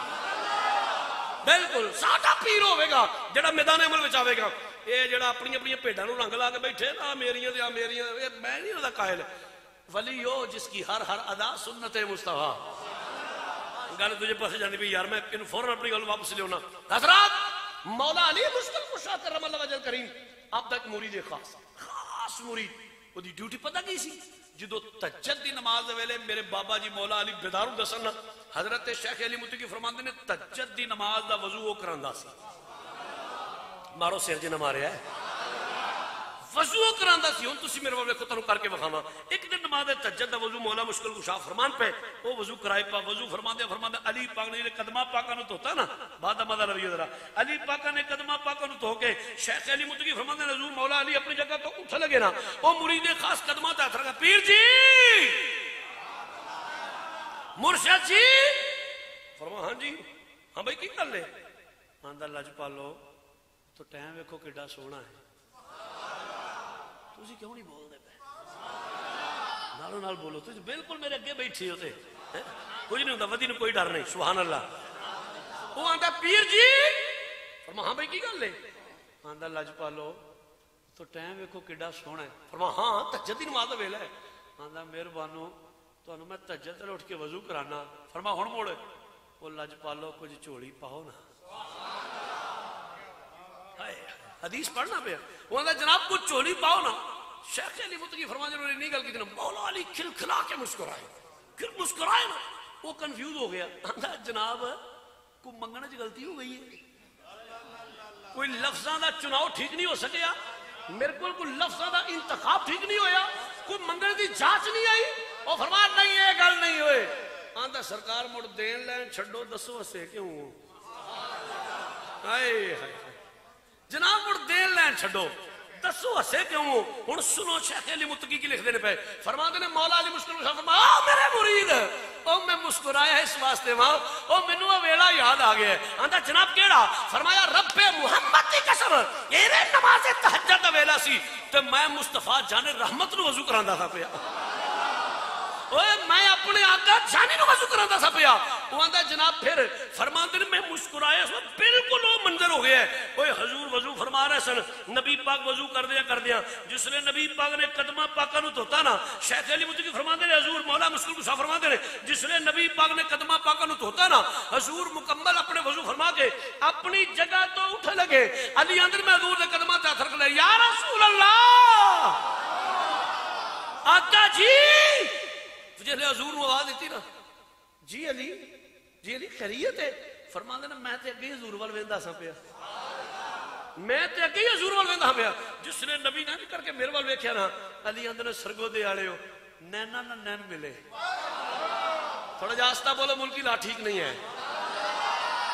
بالکل سادہ پیر ہوئے گا جڑا میدان عمل وچ آوے گا۔ یہ جڑا اپنی اپنی بھیڈاں نوں رنگ لا کے بیٹھے نا میریاں تے میریاں، میں نہیں انہاں دا قائل، ولی ہو جس کی ہر ادا سنت مصطفیٰ۔ گل تجھے پاس جاندی بھی یار میں انہوں فوراً اپنی گل واپس لے ہونا۔ حضرات مولا علی مشکل کشا کرم اللہ وجل کریم آپ تک مرید خاص مرید، وہ دی ڈیوٹی پتہ کی سی؟ جدو تہجد دی نماز دے ویلے میرے بابا جی مولا علی بیدارو دسن، حضرت شیخ علی متقی فرماندے نے تہجد دی نماز دا وضو وہ کراندا سی، مارو سر جی نہ ماریا ہے، وضو کراندا سی۔ ہن تسی میرے والے کو تانوں کر کے وکھاواں، ایک دن نماز تہجد دا وضو مولا مشکل کشا فرمان پہ وہ وضو کرائے پا، وضو فرماندے علی پاک نے قدمہ پاکاں نوں دھوتا نا، بعد مدہ لویے ذرا، علی پاکاں نے قدمہ پاکاں نوں دھو کے شیخ علی متقی فرماندے حضور مولا علی اپنی جگہ تو اٹھ لگے نا، وہ مرید خاص قدمہ تے ہاتھ رکھا، پیر جی مرشد جی، فرما ہاں جی، ہاں بھائی کی گل ہے؟ آندا لجپالو تو ٹائم ویکھو کیڈا سونا ہے، تسی کیوں نہیں بول دے پے؟ نالوں نال بولو، تسی بالکل میرے اگے بیٹھے ہوتے، کچھ نہیں ہوتا، ودی نو کوئی ڈر نہیں، سبحان اللہ۔ وہ آندا پیر جی، فرما ہاں بھائی کی گل ہے؟ آندا لجپالو تو ٹائم ویکھو کیڈا سونا ہے، فرما ہاں تہجد دی نماز دا ویلا ہے، آندا مہربانو تانوں میں تہجد تے اٹھ کے وضو کرانا. فرما ہن موڑ او لج پالو کچھ چولی پاؤ نا. حدیث پڑھنا پیا. وہ آندا جناب کچھ چولی پاؤ نا. شیخ علی متقی فرماتے ہیں نہیں گل کی نا مولا علی کھلکھلا کے مسکرائے. پھر مسکرائے نا وہ کنفیوز ہو گیا. آندا جناب کو منگنے چ غلطی ہو گئی ہے. کوئی لفظاں دا چناؤ ٹھیک نہیں ہو سکیا. میرے کو کوئی لفظاں دا انتخاب ٹھیک نہیں ہویا. کوئی منگنے دی جانچ نہیں آئی. وہ فرمایا نہیں یہ گل نہیں ہوئے. آندا سرکار مڑ دین لین چھڈو دسو اسے کیوں. ہائے ہائے جناب مڑ دین لین چھڈو دسو ہسے کیوں. ہن سنو شیخ علی متقی کی لکھ دینے پہ فرماتے نے مولا علی مشکل فرمایا میرے مرید او میں مسکرایا اس واسطے وہاں او مینوں وہ ویلا یاد آ گیا. آندا جناب کیڑا. فرمایا رب محمد دی قسم ایرے نماز تہجد دا ویلا سی تے میں مصطفیٰ جان رحمت نو وضو کراندا تھا پیا. میں اپنے آقا جانی نو وضو کراندا تھا پیا. وہ آندا جناب پھر فرماتے ہیں میں مسکرایا سو بالکل وہ منظر ہو گیا ہے. اوے حضور وضو فرما رہے سن. نبی پاک وضو کر دیا جس نے نبی پاک نے قدمہ پاکاں نو دھوتا نا. شیخ علی متقی فرماتے ہیں حضور مولا مشکل کشا فرماتے ہیں جس نے نبی پاک نے قدمہ پاکاں نو دھوتا نا حضور مکمل اپنے وضو فرما کے اپنی جگہ تو اٹھ لگے. علی اندر میں حضور نے قدمہ تے ہاتھ رکھ لے. یا رسول اللہ آقا جی جس نے حضور نو آواز دیتی نا جی علی خیریت ہے. فرماندے نے میں تے اگے حضور وال ویندا سا پیا. میں تے اگے حضور وال ویندا پیا. جس نے نبی نے کر کے میرے وال ویکھیا نا علی اندر نے سرگو دے والے ہو نینا نہ نین ملے. تھوڑا جا آستہ بولو ملکی لا ٹھیک نہیں ہے.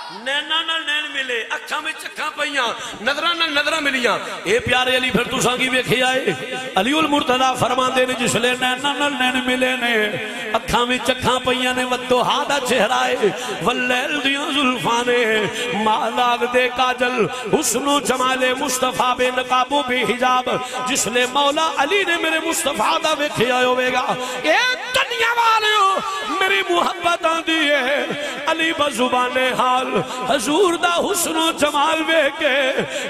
نینا نہ نین ملے اکھاں وچ اکھاں پئیاں نظراں نہ نظراں ملیاں. اے پیارے علی پھر تساں کی ویکھیا اے علی المرتضی فرماندے نے جس لے نینا نہ نین ملے نے اکھاں وچ اکھاں پئیاں نے والضحیٰ دا چہرہ اے واللیل دیاں زلفاں نے مالاگ دے کاجل حسن و جمال مصطفیٰ بے نقاب و بے حجاب جس لے مولا علی نے میرے مصطفیٰ دا ویکھیا ہوے گا. اے دنیا والیو میری محبت آندی ہے علی بزبان حال حضور دا حسن و جمال وے کے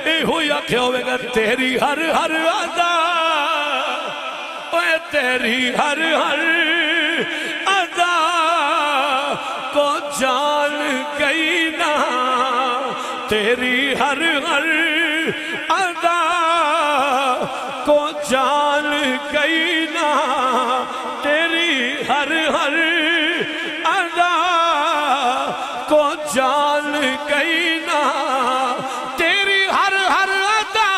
اے ہوئی آکھے ہوئے گا تیری ہر ہر ادا اے تیری ہر ہر ادا کو جان گئی نا تیری ہر ہر ادا کو جان گئی نا تیری ہر ہر ادا کو جان گئی نا تیری ہر ہر ادا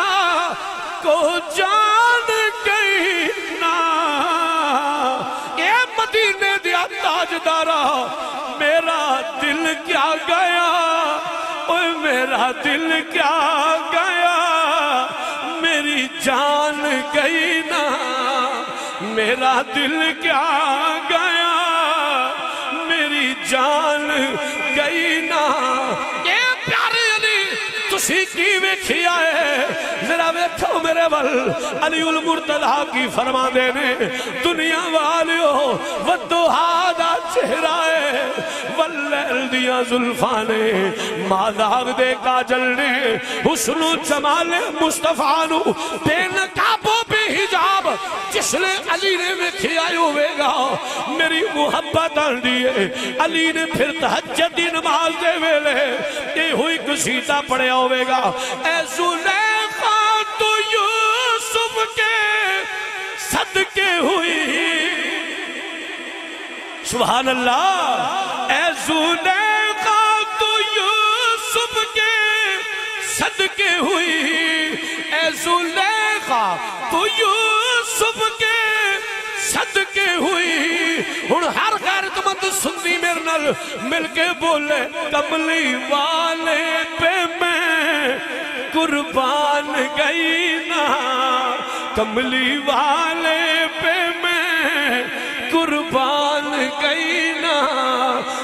کو جان گئی نا. اے مدینے دیا تاجدارا میرا دل کیا گیا اوہ میرا دل کیا گیا میری جان گئی نا میرا دل کیا گیا میری جان گئی نا. اے پیارے علی تسی کی ویکھیا ہے ذرا ویکھو میرے ول علی المرتضی کی فرما دینے دنیا والیو والضحیٰ دا چہرہ ہے واللیل دیاں زلفاں نے ماداغ دے کاجل نے حسن و جمال مصطفیٰ نو بے نقاب و بے حجاب جس نے علی نے ویکھیا ہوے گا میری محبت آندی ہے. علی نے پھر تہجد دی نماز دے ویلے یہ ہوئی قصیدہ پڑھیا ہوے گا اے زلیخا تو یوسف کے صدقے ہوئی سبحان اللہ. اے زلیخا تو یوسف کے صدقے ہوئی اے زلیخا تو یوسف کے صدقے ہوئی. ہن ہر غیرت مند سنی میرے نال مل کے بولے کملی والے پہ میں قربان گئی نا کملی والے پہ میں قربان گئی نا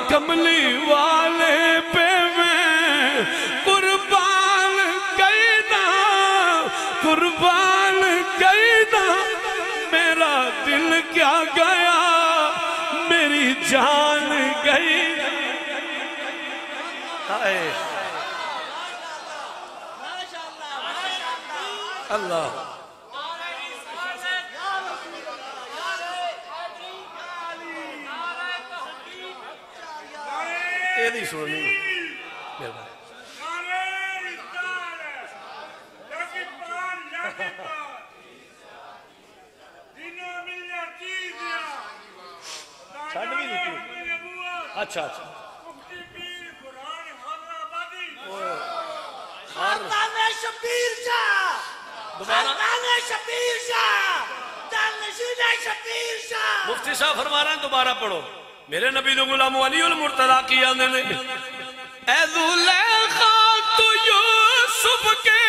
کملی والے پہ میں قربان گئی نا قربان گئی نا میرا دل کیا گیا میری جان گئی. اللہ یہ دی سننی مہربانی چھڑ بھی دیتی اچھا اچھا خاندان شبیر شاہ خاندان شبیر شاہ جانشین شبیر شاہ مفتی صاحب فرما رہے ہیں دوبارہ پڑھو میرے نبی دو غلام علی المرتضی کی آنے نے اے زلیخا تو یوسف کے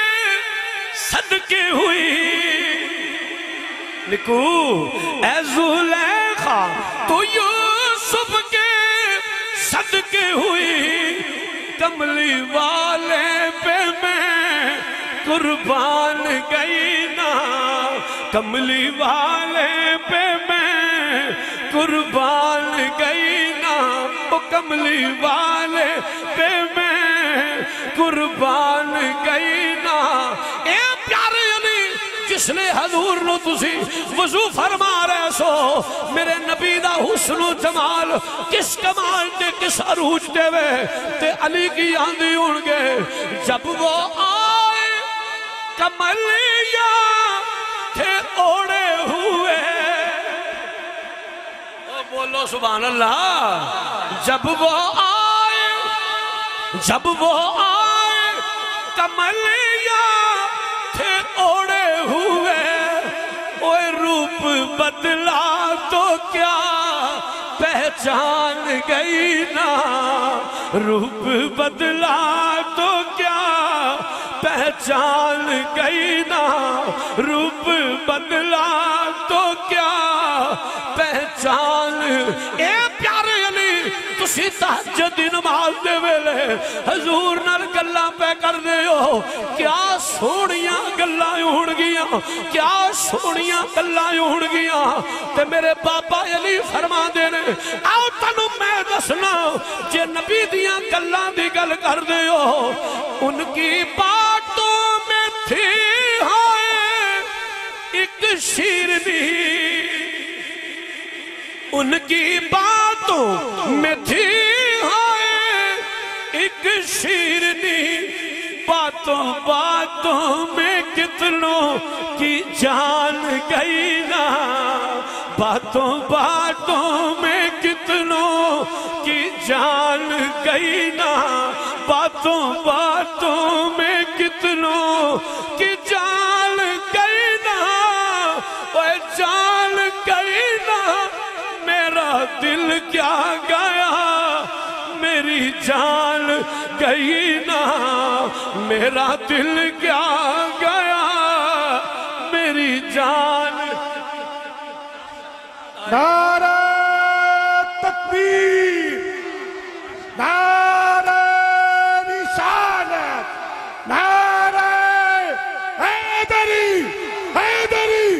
صدقے ہوئی لکھو اے زلیخا تو یوسف کے صدقے ہوئی کملی والے پہ میں قربان گئی نا کملی والے پہ میں قربان گئی نا وہ کملی والے پہ میں قربان گئی نا اے پیارے علی جس نے حضور نو تسی وضو فرما رہے سو میرے نبی دا حسن و جمال کس کمال دے کس عروج دے وے تے علی کی آندھی اونگے جب وہ آئے کملیاں تھے اوڑے ہوئے بولو سبحان اللہ جب وہ آئے کملیاں تھے اوڑے ہوئے اوے روپ بدلا تو کیا پہچان گئی نا روپ بدلا تو کیا پہچان گئی نا روپ بدلا تو کیا پہچان اے پیارے علی تسی تہجد دی نماز دے ویلے حضور نال گلاں پہ کر دے ہو کیا سونیاں گلاں اڑ گیاں کیا سونیاں گلاں اڑ گیاں تے میرے بابا علی فرما دے نے آؤ تنو میں دسنا جے نبی دیاں گلاں دی گل کر دے ہو ان کی باتوں میں تھی ہائے ایک شیرنی ان کی باتوں میں تھی ہائے ایک شیرنی باتوں میں کتنوں کی جان گئی نا باتوں میں کتنوں کی جان گئی نا باتوں میں کتنوں کی جان گئی نا وہ جان گئی نا میرا دل کیا گیا میری جان گئی نا میرا دل کیا گیا میری جان نعرہ تکبیر نعرہ رسالت نعرہ حیدری حیدری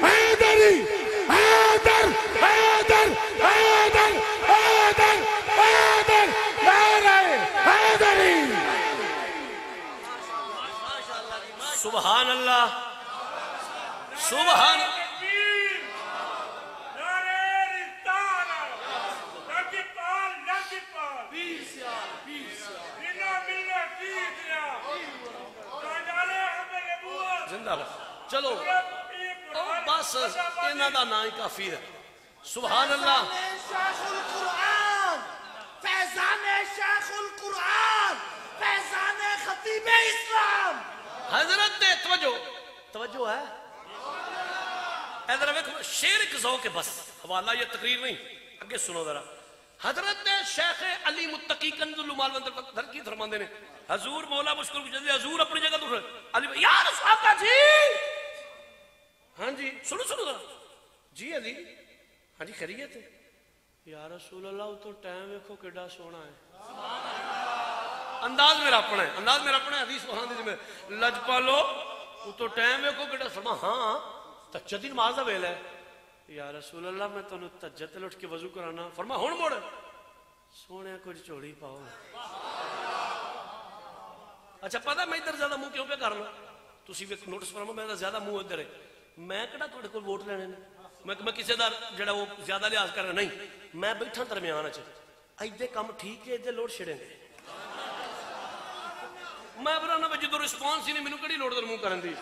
حیدری حیدر حیدر حیدر حیدر حیدر نعرہ حیدری سبحان اللہ سبحان چلو بس انہاں دا نا ہی کافی ہے سبحان اللہ شیخ القرآن فیضان شیخ القرآن فیضان خطیب اسلام حضرت نے توجہ ہے ادھر ویکھو شعر ایک ذوق ہے بس حوالہ یہ تقریر نہیں اگے سنو ذرا حضرت نے شیخ علی متقی کنز المال در کی فرماندے نے حضور مولا مشکل جلدی حضور اپنی جگہ تو علی یا رسول اللہ جی ہاں جی سنو ذرا جی علی ہاں جی خیریت ہے یا رسول اللہ تو ٹائم دیکھو کیڈا سونا ہے انداز میرا اپنا ہے حدیث وہاں دے میں لج پالو تو ٹائم دیکھو کیڈا سونا ہاں تہجد دی نماز دا ویلا ہے یا رسول اللہ میں تانوں تہجد تے اٹھ کے وضو کرانا فرما ہن موڑ سونے کچھ چوڑی پاؤ اچھا پتہ میں ادھر زیادہ منہ کیوں پہ کرنا تسی بھی نوٹس فرما میں زیادہ منہ ادھر ہے میں کہڑا تھوڑے کو ووٹ لینے نے میں کسی دا جڑا وہ زیادہ لحاظ کر رہا نہیں میں بیٹھا درمیان اچھے ایدے کام ٹھیک ہے ایدے لوڑ چھڑیں گے میں برانا میں جدو رسپانس ہی نہیں مینوں کڑی لوڑ در منہ کرن دی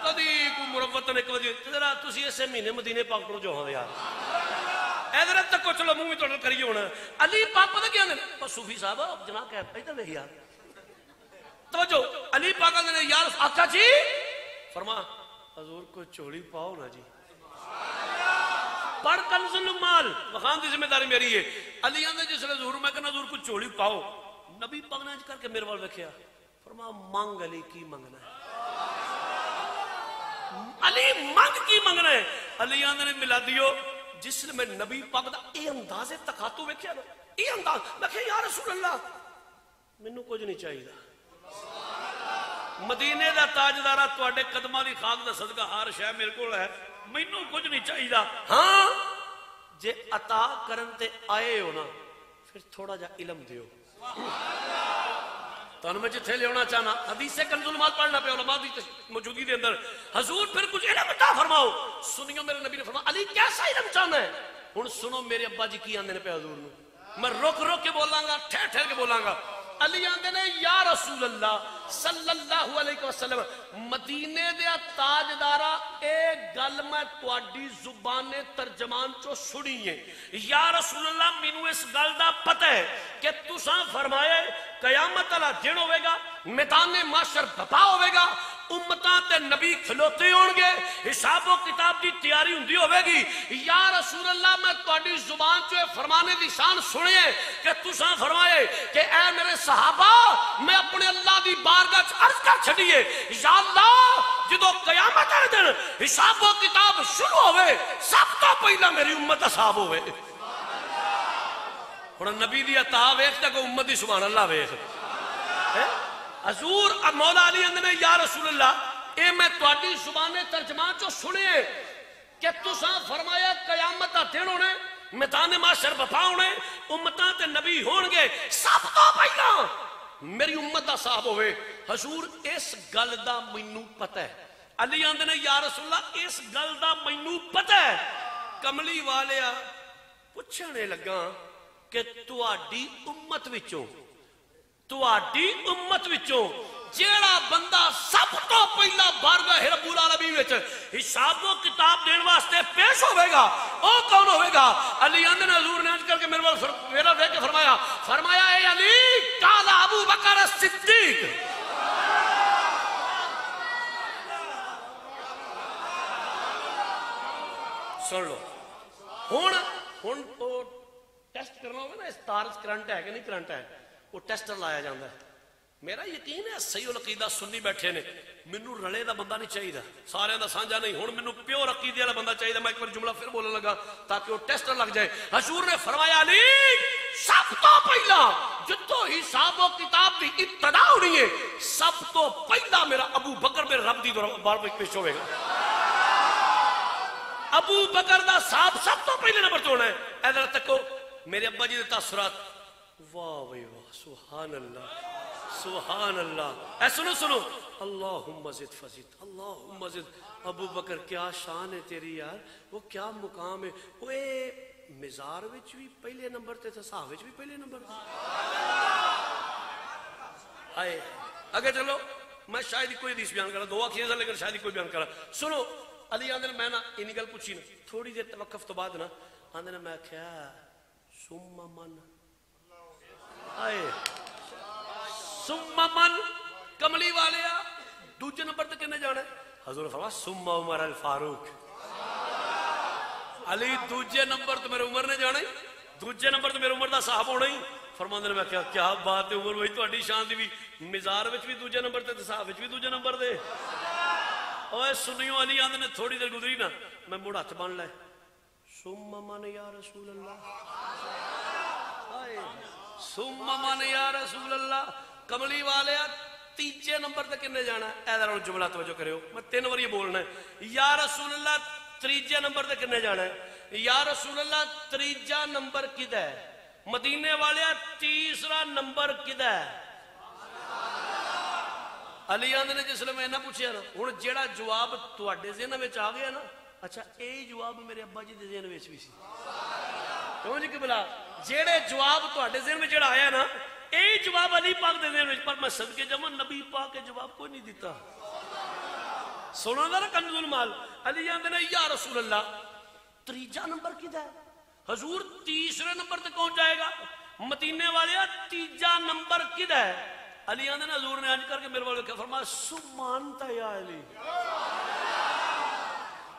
کدی کوئی مروتن ایک وجہ ذرا تسی ایسے مہینے مدینے پاک ٹر جو ہاں یار ادھر تک کو چلو منہ بھی توڑ کریے ہونا علی پاک پتہ کیا نے صوفی صاحب اب جناب کہہ ادھر ویکھ یار توجہ علی پاک نے یار آقا جی فرما حضور کو چوڑی پاؤ نا جی پڑھ کنز المال وخان دی ذمہ داری میری ہے علی آندے جس نے حضور میں کہنا حضور کو چوڑی پاؤ نبی پاک نے کر کے میرے وال ویکھیا فرما مانگ علی کی منگنا ہے علی مانگ کی منگنا ہے علی آندے نے ملا دیو جس نے میں نبی پاک دا اے انداز تقاتو ویکھیا نا اے انداز میں کہ یا رسول اللہ مینوں کچھ نہیں چاہیے مدینے دا تاجدارہ تواڈے قدماں دی خاک دا صدقہ ہر شے میرے کول ہے مینوں کچھ نہیں چاہیے ہاں جے عطا کرن تے آئے ہو نا پھر تھوڑا جا علم دیو تو میں جتھے لیونا چاہنا حدیث کنز المال پڑھنا پہ علماء دی موجودگی دے اندر حضور پھر کچھ علم عطا فرماؤ سنیو میرے نبی نے فرمایا علی کیسا علم چاہنا ہے ہن سنو میرے ابا جی کی آندے نے پہ حضور نو میں رک رک کے بولاں گا ٹھہر ٹھہر کے بولاں گا علی آندے نے یا رسول اللہ صلی اللہ علیہ وسلم مدینے دیا تاجدارا اے گل میں تواڈی زبان ترجمان چو سنی ہے یا رسول اللہ مینوں اس گل دا پتہ ہے کہ تساں فرمائے قیامت والا دن ہوے گا میدان محشر بپا ہوے گا امتاں تے نبی کھلوتے ہون گے حساب و کتاب دی تیاری ہوندی ہوے گی یا رسول اللہ میں تواڈی زبان چ فرمانے دی شان سنیے کہ تساں فرمائے کہ اے میرے صحابہ میں اپنے اللہ دی بارگاہ وچ عرض کر چھڈیے یا اللہ جدوں قیامت والے دن حساب و کتاب شروع ہوے سب تو پہلا میری امت اصحاب ہوے ہن نبی دی عطا ویکھ تے امت دی سبحان اللہ ویکھ حضور مولا علی اندنے یا رسول اللہ اے میں تواڈی زبان ترجمان چو سنے کہ تساں فرمایا قیامت دا دن ہونے میدان محشر بپا ہونے امتاں تے نبی ہون گے سب تو پہلا میری امت دا صاحب ہوئے حضور اس گل دا مینوں پتہ ہے علی اندنے یا رسول اللہ اس گل دا مینوں پتہ ہے کملی والیا پوچھنے لگا کہ تواڈی امت وچوں تواڈی امت وچوں جیڑا بندہ سب تو پہلا بارگاہ رب العالمین وچ حساب و کتاب دین واسطے پیش ہوے گا او کون ہوے گا علی اندن حضور نے کر کے میرا دیکھ کے فرمایا اے علی قال ابو بکر الصدیق سن لو ہن او ٹیسٹ کرنا ہوگا نا اس تار کرنٹ ہے کہ نہیں کرنٹ ہے وہ ٹیسٹر لایا جاندہ ہے میرا یقین ہے صحیح العقیدہ سنی بیٹھے نے منو رلے دا بندہ نہیں چاہیے سارے دا سانجا نہیں ہن منو پیور عقیدے والا بندہ چاہیے میں ایک بار جملہ پھر بولنے لگا تاکہ وہ ٹیسٹر لگ جائے حضور نے فرمایا علی سب تو پہلا جتوں حساب و کتاب دی ابتدا ہونی ہے سب تو پہلا میرا ابو بکر میرے رب دی بار پیش ہوئے گا ابو بکر دا صاحب سب تو پہلے نمبر تو ہونا ہے ادھر تکو میرے ابا جی دے تاثرات واہ وی واہ سبحان اللہ سبحان اللہ اے سنو اللہم زد فزد اللہم زد ابو بکر کیا شان ہے تیری یار وہ کیا مقام ہے وہ مزار وچ بھی پہلے نمبر تے تھا صحابہ وچ بھی پہلے نمبر تھا آئے اگر چلو میں شاید کوئی حدیث بیان کرا دو اکھیاں لیکن شاید کوئی بیان کرا سنو علی آندن میں نا انہی گل پوچھی نا تھوڑی دیر توقف تو بعد نا آندن میں کیا سم من آئے سم من کملی والے دوجے نمبر تک کنے جانا ہے حضور فرمایا سم عمر الفاروق علی دوجے نمبر تو میرے عمر نے جانا ہے دوجے نمبر تو میرے عمر دا صاحب ہونا ہی فرماندے نے میں کیا بات ہے عمر بھائی تہاڈی شان دی بھی مزار وچ بھی دوجے نمبر تے صاحب وچ بھی دوجے نمبر دے اوے سنیو علی آندے نے تھوڑی دیر گزری نا میں مڑ ہاتھ بن لے سم من یا رسول اللہ سم من یا رسول اللہ کملی والے تیجے نمبر تک کنے جانا ہے ادھر ہن جملہ توجہ کریو میں 3 بار یہ بولنا ہے یا رسول اللہ تیجے نمبر تک کنے جانا ہے یا رسول اللہ تیجا نمبر کدا ہے مدینے والے تیسرا نمبر کدا ہے علی آندے نے جس لئے میں نہ پوچھیا نا ہن جیڑا جواب تواڈے ذہن وچ آ گیا نا اچھا اے جواب میرے ابا جی دے ذہن وچ بھی سی کیوں جی کہ بلا جیڑے جواب تواڈے ذہن میں جڑا آیا نا اے جواب علی پاک دے ذہن میں، پر میں صدقے جاواں نبی پاک کے جواب کوئی نہیں دیتا. سنو نا کنز المال علی آندے نے یا رسول اللہ تیجا نمبر کدا ہے؟ حضور تیسرے نمبر تک کون جائے گا؟ مدینے والے تیجا نمبر کدا ہے؟ علی آندے نے حضور نے انج کر کے میرے والے کیا فرمایا سبحانتا یا علی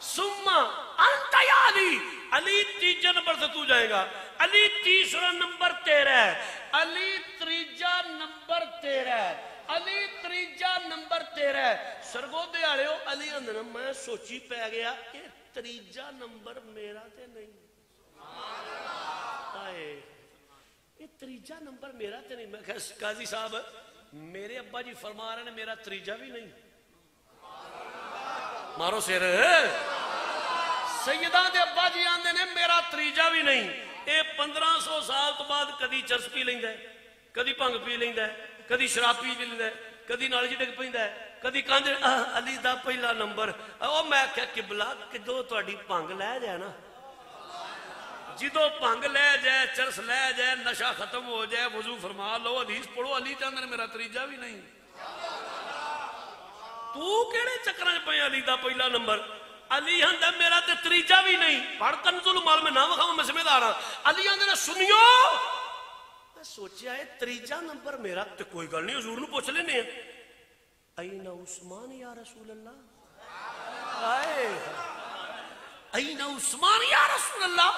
سما انت یا علی. علی تیجا نمبر سے تو جائے گا. علی تیسرا نمبر تیرا ہے. علی تیجا نمبر تیرا ہے. علی تیجا نمبر تیرا ہے. سرگودے والے ہو علی اندر میں سوچی پہ گیا کہ تیجا نمبر میرا تے نہیں. یہ تیجا نمبر میرا تے نہیں. میں کہا قاضی صاحب میرے ابا جی فرما رہے ہیں میرا تیجا بھی نہیں. مارو سر. سیدہ دے ابا جی آندے نے میرا تیجا بھی نہیں. اے 1500 سال تو بعد کدی چرس پی لیندا ہے, کدی بھنگ پی لیندا ہے, کدی شراب پی لیندا ہے, کدی نال جی ڈگ پیندا ہے, کدی کانج علی دا پہلا نمبر. او میں کہ قبلہ کدو تہاڈی بھنگ لے جائے نا, جدو بھنگ لے جائے, چرس لے جائے, نشہ ختم ہو جائے, وضو فرما لو, حدیث پڑھو, علی چاندے نے میرا تیجا بھی نہیں. تو کیڑے چکراں وچ پے علی دا پہلا نمبر؟ علی ہندا میرا تے تیجا بھی نہیں. پڑھ کنز المال میں نہ وکھاواں میں ذمہ دار ہاں. علی ہندا نے سنیو میں سوچیا ہے تیجا نمبر میرا تے کوئی گل نہیں حضور نو پوچھ لینے ہیں. این عثمان یا رسول اللہ, ہائے این عثمان یا رسول اللہ.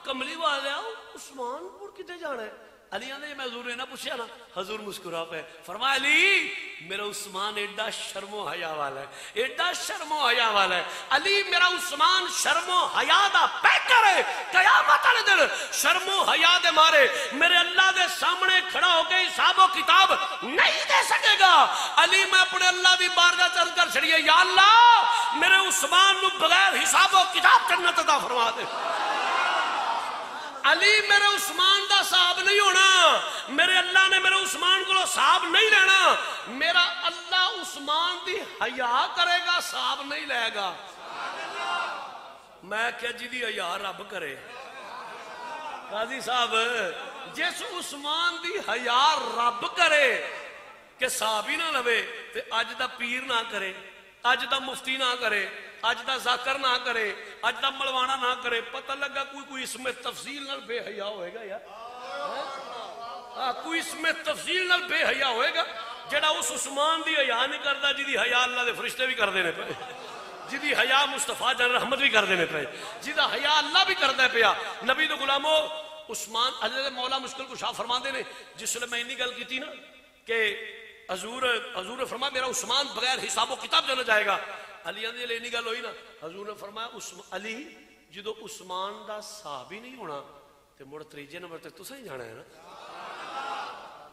کملی والے عثمان پور کتے جانا ہے؟ علی آنے میں حضور نے نہ پوچھا نا, حضور مسکرا پہ فرمایا علی میرا عثمان ایڈا شرم و حیا والا ہے, ایڈا شرم و حیا والا ہے. علی میرا عثمان شرم و حیا دا پیکر ہے. قیامت والے دن شرم و حیا دے مارے میرے اللہ دے سامنے کھڑا ہو کے حساب و کتاب نہیں دے سکے گا. علی میں اپنے اللہ دی بارگاہ چل کر چھڑیے یا اللہ میرے عثمان نو بغیر حساب و کتاب جنت عطا فرما دے. علی میرے عثمان دا صاحب نہیں ہونا, میرے اللہ نے میرے عثمان کو صاحب نہیں لینا. میرا اللہ عثمان دی حیا کرے گا, صاحب نہیں لے گا. میں کیا جی دی حیا رب کرے. قاضی صاحب جس عثمان دی حیا رب کرے کہ صاحب ہی نہ لوے تے اج دا پیر نہ کرے, اج دا مفتی نہ کرے, اج دا ذاکر نہ کرے, اج دا ملوانا نہ کرے. پتہ لگا کوئی اس میں تفصیل نال بے حیا ہوئے گا یار, کوئی اس میں تفصیل نال بے حیا ہوئے گا جڑا اس عثمان دی حیا نہیں کردا جی دی حیا اللہ دے فرشتے بھی کر دینے پے, جی دی حیا مصطفیٰ جان رحمت بھی کر دینے پے, جی دا حیا اللہ بھی کردا پیا. نبی دے غلامو عثمان حضرت مولا مشکل کشا فرماندے نے جس لے میں انی گل کیتی نا کہ حضور فرمایا میرا عثمان بغیر حساب و کتاب جانا جائے گا. علی نے لینی گل ہوئی نا, حضور نے فرمایا علی جدو عثمان دا صحابی ہی نہیں ہونا تے مڑ تیجے نمبر تک تساں ہی جانا ہے نا.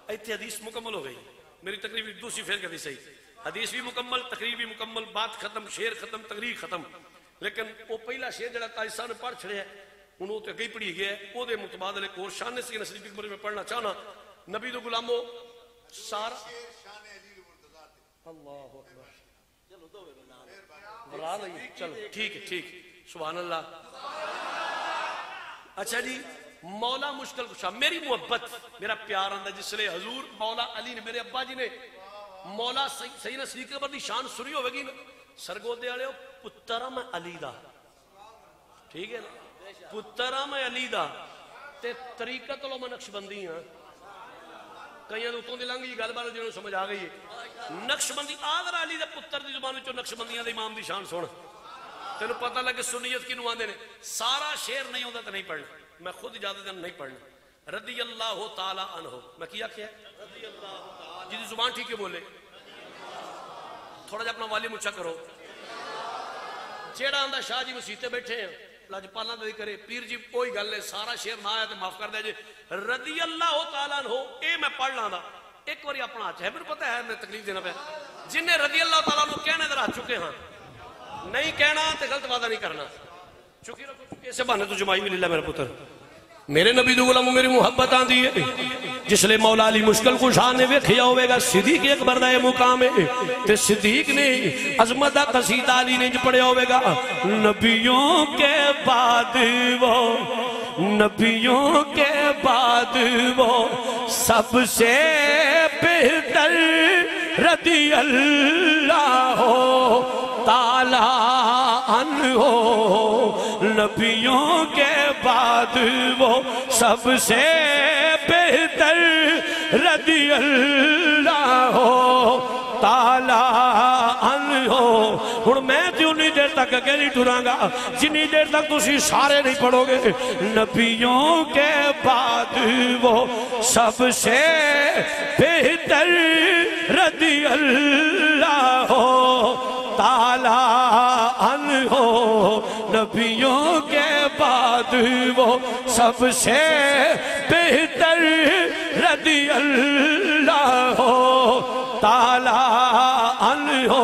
ایتھے حدیث مکمل ہو گئی. میری تقریر دوسری پھر کہتی صحیح, حدیث بھی مکمل, تقریر بھی مکمل, بات ختم, شعر ختم, تقریر ختم. لیکن وہ پہلا شعر جڑا قاضی صاحب نے پڑھ چھڑیا ہے انہوں تے اگے پڑھی گیا ہے, او دے متبادل ایک اور شان سی نصری کی میں پڑھنا چاہنا. نبی دے غلامو سارا اللہ اکبر چلو دو بلا نہیں, چلو ٹھیک ہے, ٹھیک, سبحان اللہ. اچھا جی مولا مشکل کشا میری محبت میرا پیار آندا جس لئے حضور مولا علی نے میرے ابا جی نے مولا سیدنا صدیق اکبر دی شان سنی ہوئے گی نا, سرگودے والے پترا میں علی دا, ٹھیک ہے نا, پترا میں علی دا تے طریقت لو میں نقش بندی ہاں. کئیاں دے اتوں دی لنگ جی گل بار جنہوں سمجھ آ گئی ہے. نقش بندی آدھر علی دے پتر دی زبان وچوں نقش بندیاں دے امام دی شان سن تینوں پتہ لگے سنیت کینوں آندے نے. سارا شعر نہیں ہوندا تے نہیں پڑھنا, میں خود اجازت نہیں پڑھنا. رضی اللہ تعالی عنہ, میں کیا کیا رضی اللہ تعالی, جی زبان ٹھیک ہے بولے, تھوڑا جا اپنا والی مچھا کرو. جیڑا آندا شاہ جی مسیتے بیٹھے ہیں لاجپالا دے کرے, پیر جی کوئی گل ہے سارا شعر نہ آیا تو معاف کر دے جی. رضی اللہ تعالی عنہ اے میں پڑھ لاں دا ایک باری اپنا ہاتھ ہے, میرے پتہ ہے میں تکلیف دینا پہ جن نے رضی اللہ تعالیٰ عنہ کہنے در ہاتھ چکے ہاں, نہیں کہنا تے غلط وعدہ نہیں کرنا. چکی رکھو چکی ایسے بہانے تو جمائی ملی اللہ میرے پتر. میرے نبی دو غلاموں میری محبت آن دی ہے جس لئے مولا علی مشکل کشا نے ویکھیا ہوئے گا صدیق اکبر دا یہ مقام ہے تے صدیق نے عظمت دا قصیدہ علی نے پڑھیا ہوئے گا. نبیوں کے بعد وہ نبیوں کے بعد وہ سب سے بہتر رضی اللہ تعالی عنہ نبیوں کے بعد وہ سب سے بہتر رضی اللہ تعالی عنہ ہن میں جنی دیر تک اگے نہیں ٹراں گا جنی دیر تک تسی سارے نہیں پڑھو گے نبیوں کے بعد وہ سب سے بہتر رضی اللہ تعالی عنہ نبیوں کے بعد وہ سب سے بہتر رضی اللہ تعالی عنہ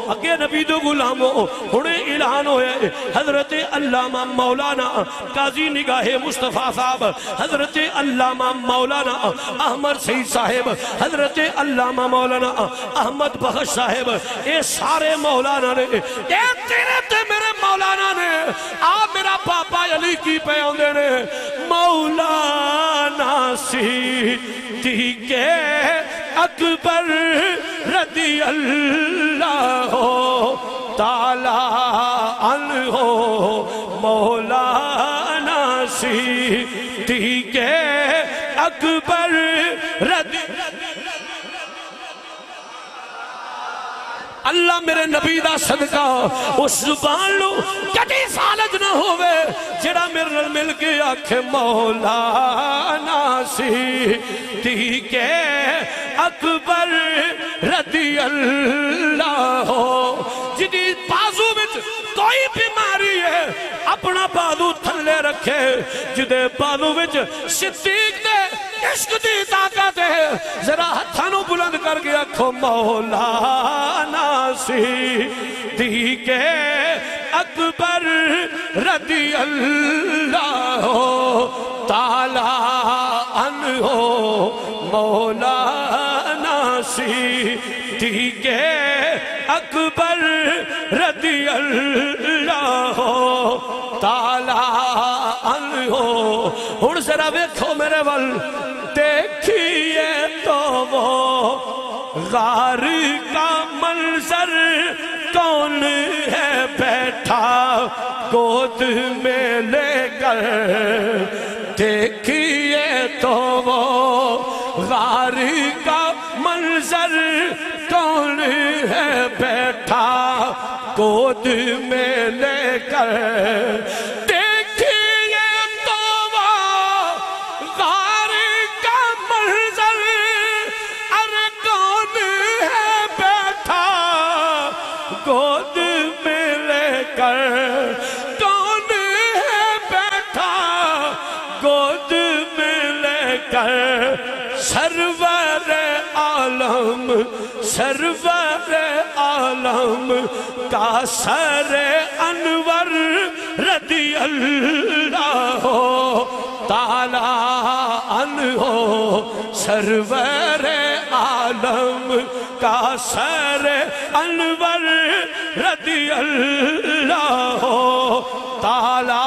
اگے نبی دو غلاموں انہیں اعلان ہوئے حضرت علامہ مولانا قاضی نگاہ مصطفیٰ صاحب حضرت علامہ مولانا احمد سعید صاحب حضرت علامہ مولانا احمد بخش صاحب اے سارے مولانا نے اے تیرے تے میرے مولانا نے آپ میرا پاپا علی کی پہ آندے نے مولانا صدیق اکبر رضی اللہ تعالی عنہ مولانا صدیق اکبر رضی اللہ میرے نبی دا صدقہ اس زبان لو کدی فالج نہ ہوئے جڑا میرے مل کے آکھے مولانا صدیق اکبر رضی اللہ جدی بازو بچ کوئی بیماری ہے اپنا بازو تھلے رکھے جدے بازو بچ صدیق دے عشق دی طاقت ہے ذرا ہتھانوں بلند کر کے آکھو مولانا صدیق اکبر رضی اللہ تعالی عنہ مولانا صدیق اکبر رضی اللہ تعالی عنہ ہن ذرا ویکھو میرے ول دیکھیے تو وہ غار کا منظر کون ہے بیٹھا گود میں لے کر دیکھیے تو وہ غار کا منظر کون ہے بیٹھا گود میں لے کر گود میں لے کر کون ہے بیٹھا گود میں لے کر سرور عالم کا سر انور رضی اللہ تعالی عنہ سرور عالم کا سر انور رضی اللہ تعالی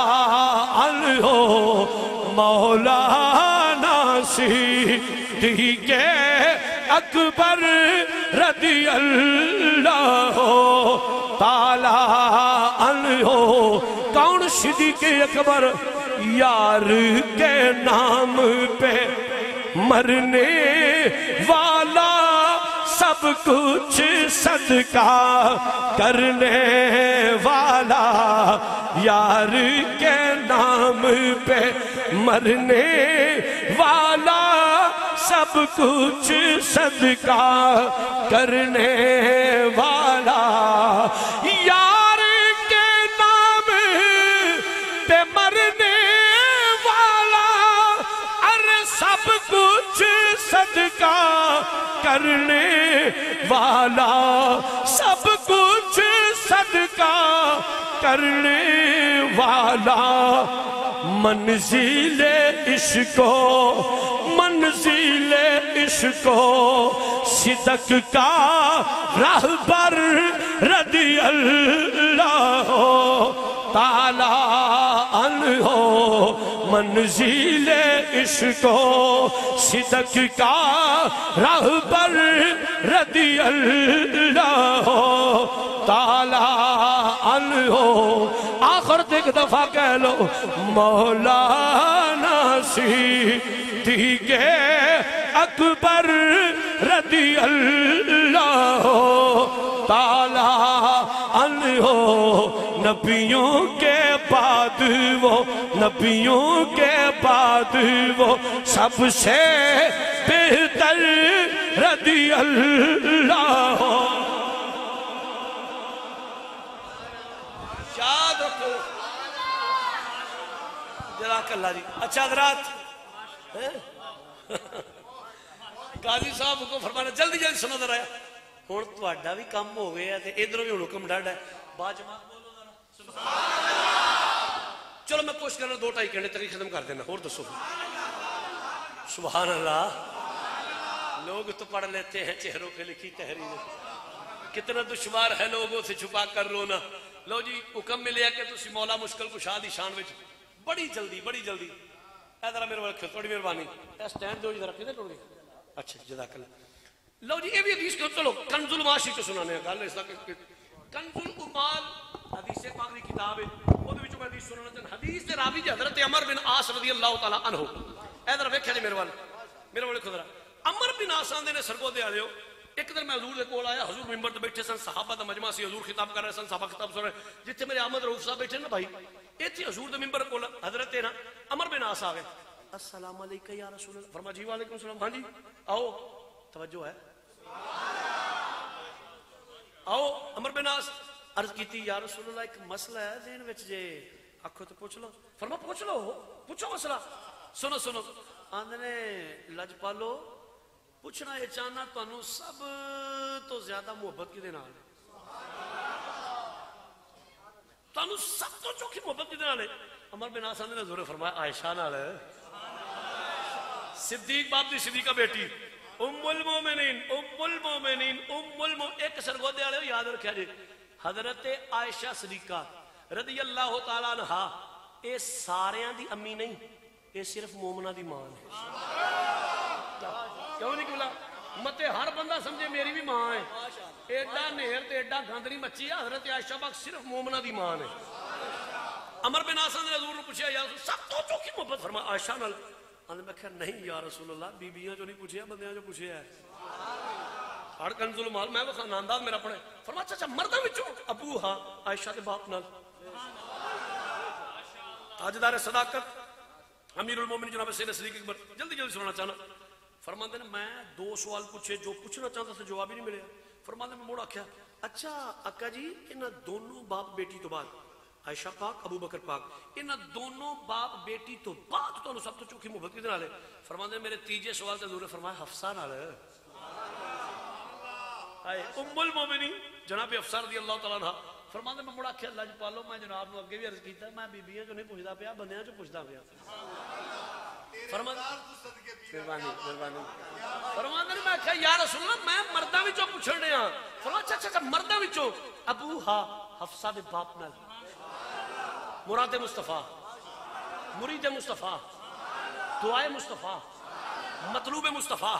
عنہ مولانا صدیق اکبر رضی اللہ تعالی عنہ کون صدیق اکبر یار کے نام پہ مرنے والا سب کچھ صدقہ کرنے والا یار کے نام پہ مرنے والا سب کچھ صدقہ کرنے والا یار کے نام پہ مرنے والا ارے سب کچھ صدقہ کرنے والا سب کچھ صدقہ کرنے والا منزل عشق و صدق کا رہبر رضی اللہ تعالی عنہ منزل عشق و صدق کا راہبر رضی اللہ تعالی عنہ. آخر ایک دفعہ کہہ لو مولانا صدیق اکبر رضی اللہ تعالی عنہ. نبیوں کے بعد وہ نبیوں کے بعد وہ سب سے بہتر رضی اللہ. یاد رکھو جزاک اللہ جی. اچھا حضرات قاضی صاحب کو فرمانا جلدی جلدی سنا ذرا ہوں تہاڈا بھی کم ہو گیا تے ادھروں بھی حکم ڈاڈا ہے با جماعت بولو ذرا سبحان اللہ. چلو میں کوشش کرنا 2-2.5 گھنٹے تک ختم کر دینا. اور دسو سبحان اللہ. لوگ تو پڑھ لیتے ہیں چہروں پہ لکھی تحریر. کتنا دشوار ہے لوگوں سے چھپا کر رونا. لو جی حکم ملیا کہ تسی مولا مشکل کشا دی شان وچ بڑی جلدی اے ذرا میرے رکھو تھوڑی مہربانی. اے سٹینڈ دو جی ذرا کدھر ٹوٹ گئے. اچھا جزاک اللہ. لو جی یہ بھی حدیث کو چلو کنز الماشی تو سنانے ہیں گل اس طرح کنز المال حدیث پاک دی کتاب ہے اودے وچوں میں حدیث سنانا چاہتا. حدیث دے راوی جی حضرت عمر بن عاص رضی اللہ تعالی عنہ. اے ذرا ویکھیا جی میرے وال دیکھو ذرا. عمر بن عاص آندے نے سرگودے آ دیو. ایک دن میں حضور دے کول آیا. حضور ممبر تے بیٹھے سن. صحابہ دا مجمع سی. حضور خطاب کر رہے سن. صحابہ خطاب سن رہے. جتھے میرے احمد رؤوف صاحب بیٹھے نا بھائی ایتھے حضور دے ممبر کول حضرت نا عمر بن عاص آ گئے. السلام علیکم یا رسول اللہ. فرمایا جی وعلیکم السلام. ہاں جی آؤ. توجہ ہے آؤ. عمر بن عاص عرض کیتی یا رسول اللہ ایک مسئلہ ہے ذہن وچ جے آکھو تو پوچھ لو. فرمایا پوچھ لو پوچھو مسئلہ. سنو آندنے لجپالو پوچھنا یہ چاہنا تانوں سب تو زیادہ محبت کدے نال تانوں سب تو چوکھی محبت کدے نال ہے. عمر بن عاص نے حضور فرمایا عائشہ نال. صدیق باپ دی صدیقہ بیٹی ام المومنین ایک سرگودے والے یاد رکھیا جی حضرت عائشہ صدیقہ رضی اللہ تعالی عنہا اے ساریاں دی امی نہیں اے صرف مومنہ دی ماں ہے. کیوں نہیں کبلا متے ہر بندہ سمجھے میری بھی ماں ہے. ایڈا نہر تے ایڈا گندری مچھی ہے. حضرت عائشہ پاک صرف مومنہ دی ماں ہے. عمر بن عاص نے حضور نے پوچھا یا رسول سب تو چوکھی محبت فرمایا عائشہ نال. میں کہا نہیں یا رسول اللہ بیبیاں جو نہیں پوچھے بندیاں جو پوچھے ہے. ہر کنز المال میں وہ خاندان میرا پڑھے. فرمایا اچھا مردوں وچوں ابو ہاں عائشہ کے باپ نال تاجدار صداقت امیر المومنین جناب سید صدیق اکبر. جلدی سننا چاہنا. فرماندے نے میں 2 سوال پوچھے جو پوچھنا چاہتا تھا جواب ہی نہیں ملے. فرماندے میں موڑ آکھیا اچھا اکا جی انہاں دونوں باپ بیٹی تو بعد عائشہ پاک ابو بکر پاک انہاں دونوں باپ بیٹی تو بعد تو سب تو چوکھی محبت کدے نال ہے. فرماندے میرے تیجے سوال تے حضور نے فرمایا حفصہ نال. ام المومنین جناب حفصہ رضی اللہ تعالی عنہ. فرماندے میں مڑا آکھیا اللہ پالو میں جناب نو اگے بھی عرض کیتا میں بیبیاں جو نہیں پوچھدا پیا بندیاں جو پوچھدا پیا. فرماندے میں آکھیا یا رسول اللہ میں مرداں وچوں پوچھن دیا. فرمایا اچھا مرداں وچوں ابو ہا حفصہ دے باپ نال مراد مصطفیٰ مرید مصطفیٰ دعائے مصطفیٰ مطلوب مصطفیٰ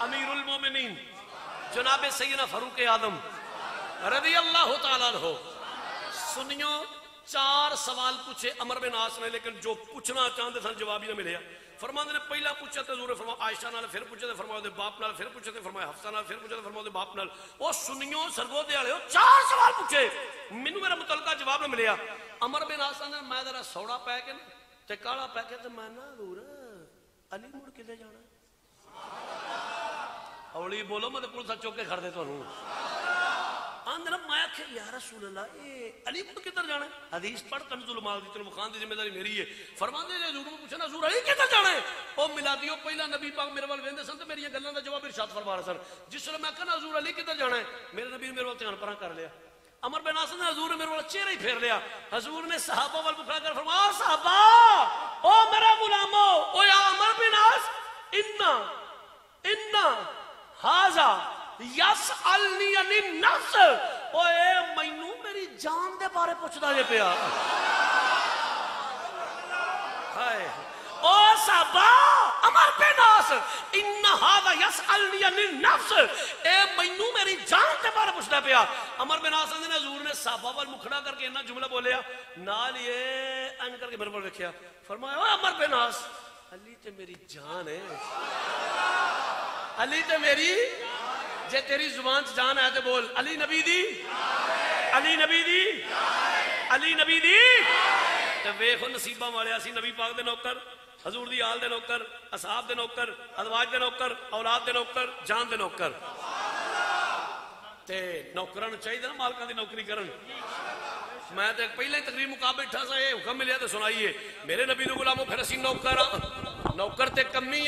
امیر المومنین جناب سیدنا فاروق اعظم رضی اللہ تعالیٰ عنہ. سنیو 4 سوال پوچھے عمر بن عاص نے لیکن جو پوچھنا چاہتے سن جواب ہی نہ ملیا. فرماندے نے پہلا پوچھا تے حضور نے فرمایا عائشہ نال. پھر پوچھا تے فرمایا دے باپ نال. پھر پوچھا تے فرمایا حفصہ نال. پھر پوچھا تے فرمایا دے باپ نال. او سنیو سرگودے والے 4 سوال پوچھے مینوں میرا متعلقہ جواب نہ ملیا. عمر بن عاص نے میں ذرا سوڑا پے کے تے کالا پے کے تے میں نا حضور علی مڑ کدے جانا. اولی بولو میں تے پولیس چوک کے کھڑ دے تانوں. آندنا میں کہ یا رسول اللہ اے علی کو کدھر جانا ہے. حدیث پڑھ کنز المال دی تینوں مخان دی ذمہ داری میری ہے. فرماندے نے حضور کو پوچھنا حضور علی کدھر جانا ہے. او میلادیو پہلا نبی پاک میرے وال ویندے سن تے میری گلاں دا جواب ارشاد فرما رہے سن. جس ویلے میں کہنا حضور علی کدھر جانا ہے میرے نبی نے میرے وال دھیان پراں کر لیا. عمر بن عاص نے حضور نے میرے وال چہرہ ہی پھیر لیا. حضور نے صحابہ وال بکھا کر فرمایا صحابہ او میرا غلامو او یا عمر بن عاص انا ھذا یسألنی عن النفس. اوے مینوں میری جان دے بارے پوچھدا جے پیا. ہائے صحابہ عمر بن عاص ان ھذا یسألنی عن النفس اے مینوں میری جان تے بارے پوچھدا پیا عمر بن عاص نے حضور نے صحابہ وال مکھڑا کر کے انہاں جملہ بولیا نال یہ ان کر کے میرے پر دیکھیا فرمایا او عمر بن عاص علی تے میری جان ہے علی تے میری جے تیری زبان سے جان ہے تے بول علی نبی دی علی نبی دی علی نبی دی تے ویکھو نصیباں والے اسی نبی پاک دے نوکر حضور دی آل دے نوکر اصحاب دے نوکر ازواج دے نوکر اولاد دے نوکر جان دے نوکر تے نوکراں نوں چاہیے نا مالکاں دی نوکری کرن میں تے پہلے ہی تقریر مقا بیٹھا سا یہ حکم ملیا تے سنائیے میرے نبی دے غلاموں پھر اسی نوکر نوکر تے کمی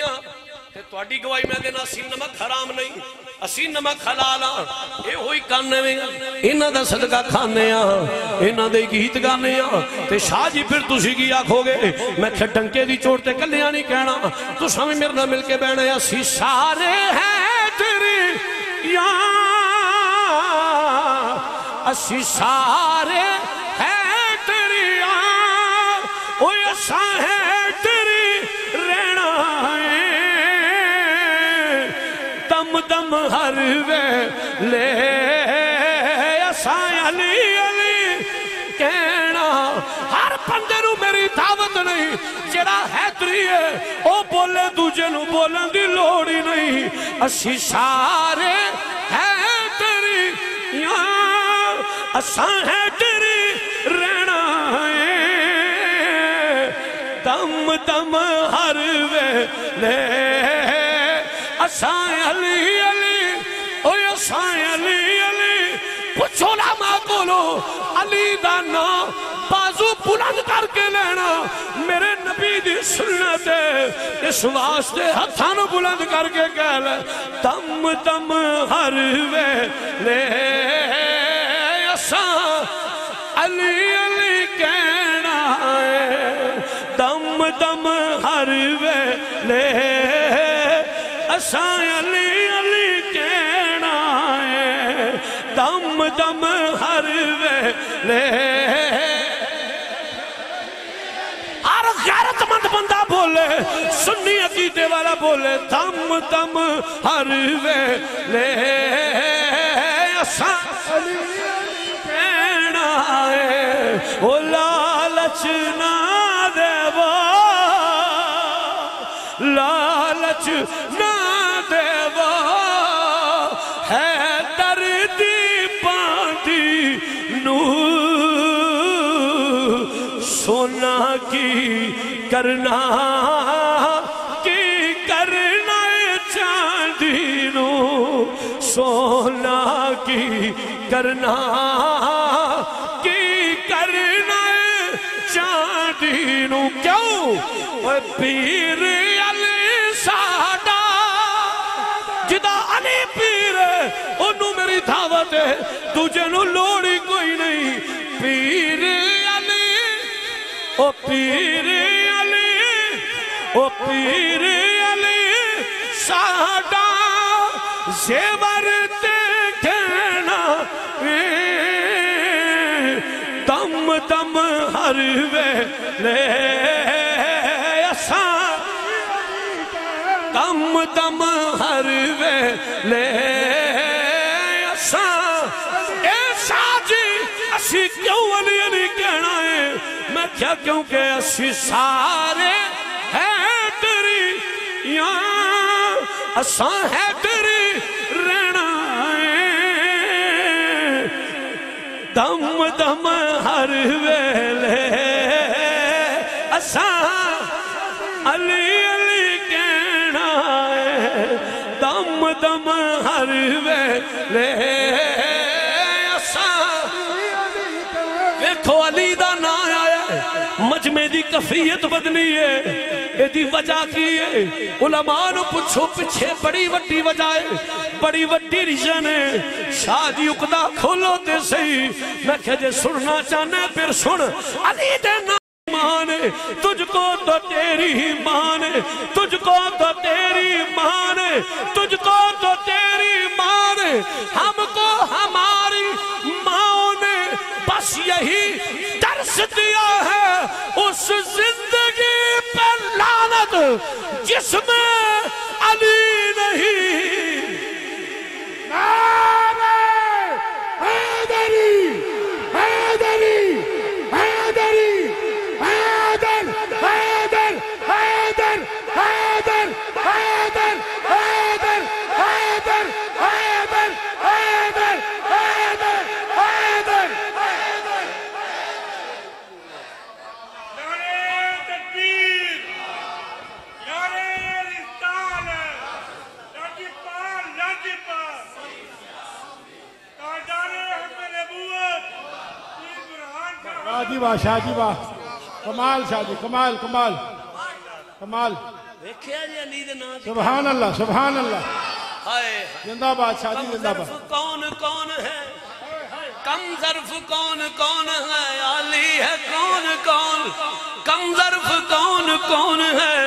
تے تہاڈی گواہی میں دینا اسی نمک حرام نہیں اسی نمک حلال اے ہوئی کانے میں انہاں دا صدقہ کھانے انہاں دے گیت گانے تے شاہ جی پھر تسی کی آکھو گے میں کہ ڈنکے دی چوٹ تے کلیاں نہیں کہنا تساں وی میرے نال مل کے بہنا اسی سارے ہیں تیری یا اسی سارے ہیں تیری یا او اساں ہیں تیری رہنا دم دم ہر ویلے اساں علی علی کہنا ہر بندے نو میری دعوت نہیں جڑا حیدری ہے او بولے دوجے نو بولن دی لوڑ ہی نہیں اسی سارے ہیں تیری یا اساں ہیں تیری رہنا دم دم ہر ویلے اساں علی علی او اساں علی علی پوچھو نا ماں بولو علی دا نام بازو بلند کر کے لینا میرے نبی دی سنت ہے اس واسطے ہتھاں نو بلند کر کے کہہ لے دم دم ہر ویلے اساں علی علی کہنا ہے دم دم ہر ویلے اساں علی علی کہنا ہے دم دم ہر ویلے ہر غیرت مند بندہ بولے سنی عقیدے والا بولے دم دم ہر ویلے اساں علی کہنا ہے او لالچ نہ دیو لالچ نہ دیو ہے دردی باندھی نو سونا کی کرنا چاندی نو سونا کی کرنا چاندی نو کیوں پیر علی ساڈا جدا علی پیر انہوں میری دعوت ہے تجھے نو لوڑی کوئی نہیں پیر علی او پیر علی او پیر علی ساڈا زیور تے کہنا دم دم ہر ویلے اساں دم دم ہر ویلے اساں اے شاہ جی اسی کیوں علی علی کہنا ہے میں کیا کیونکہ اسی سارے ہیں تیری یا اساں ہے تیری رہنا دم دم ہر ویلے اساں علی علی کہنا ہے دم دم ہر ویلے اساں ویکھو علی دا نام آیا ہے مجمع دی کفیت بدلی ہے ایدی وجہ کی ہے علماء نو پوچھو پچھے بڑی وڈی وجہ ہے بڑی وڈی ریزن ہے شادی اقدا کھولو تے صحیح میں کہے سننا چاہنے پھر سن علی دے نام مان تجھ کو تو تیری مان تجھ کو تو تیری مان تجھ کو تو تیری مان ہم کو ہماری ماں نے بس یہی درس دیا ہے اس زندگی پر لعنت جس میں علی نہیں. نعرہ حیدری حیدری حیدری حیدر حیدر حیدر حیدر حیدر حیدر حیدر حیدر حیدر حیدر حیدر. نعرہ تکبیر، نعرہ رسالت، لاجپال لاجپال، تاجدار حق نبوت، پیر برہان صاحب. شاہ جی واہ شاہ جی واہ کمال شاہ جی کمال کمال کمال. دیکھیا جی علی دے نام دی. سبحان اللہ سبحان اللہ. ہائے زندہ باد شاہ جی کم زندہ ظرف باد. کون کون ہے، کم ظرف کون کون ہے، علی ہے کون کون. کم ظرف کون کون ہے،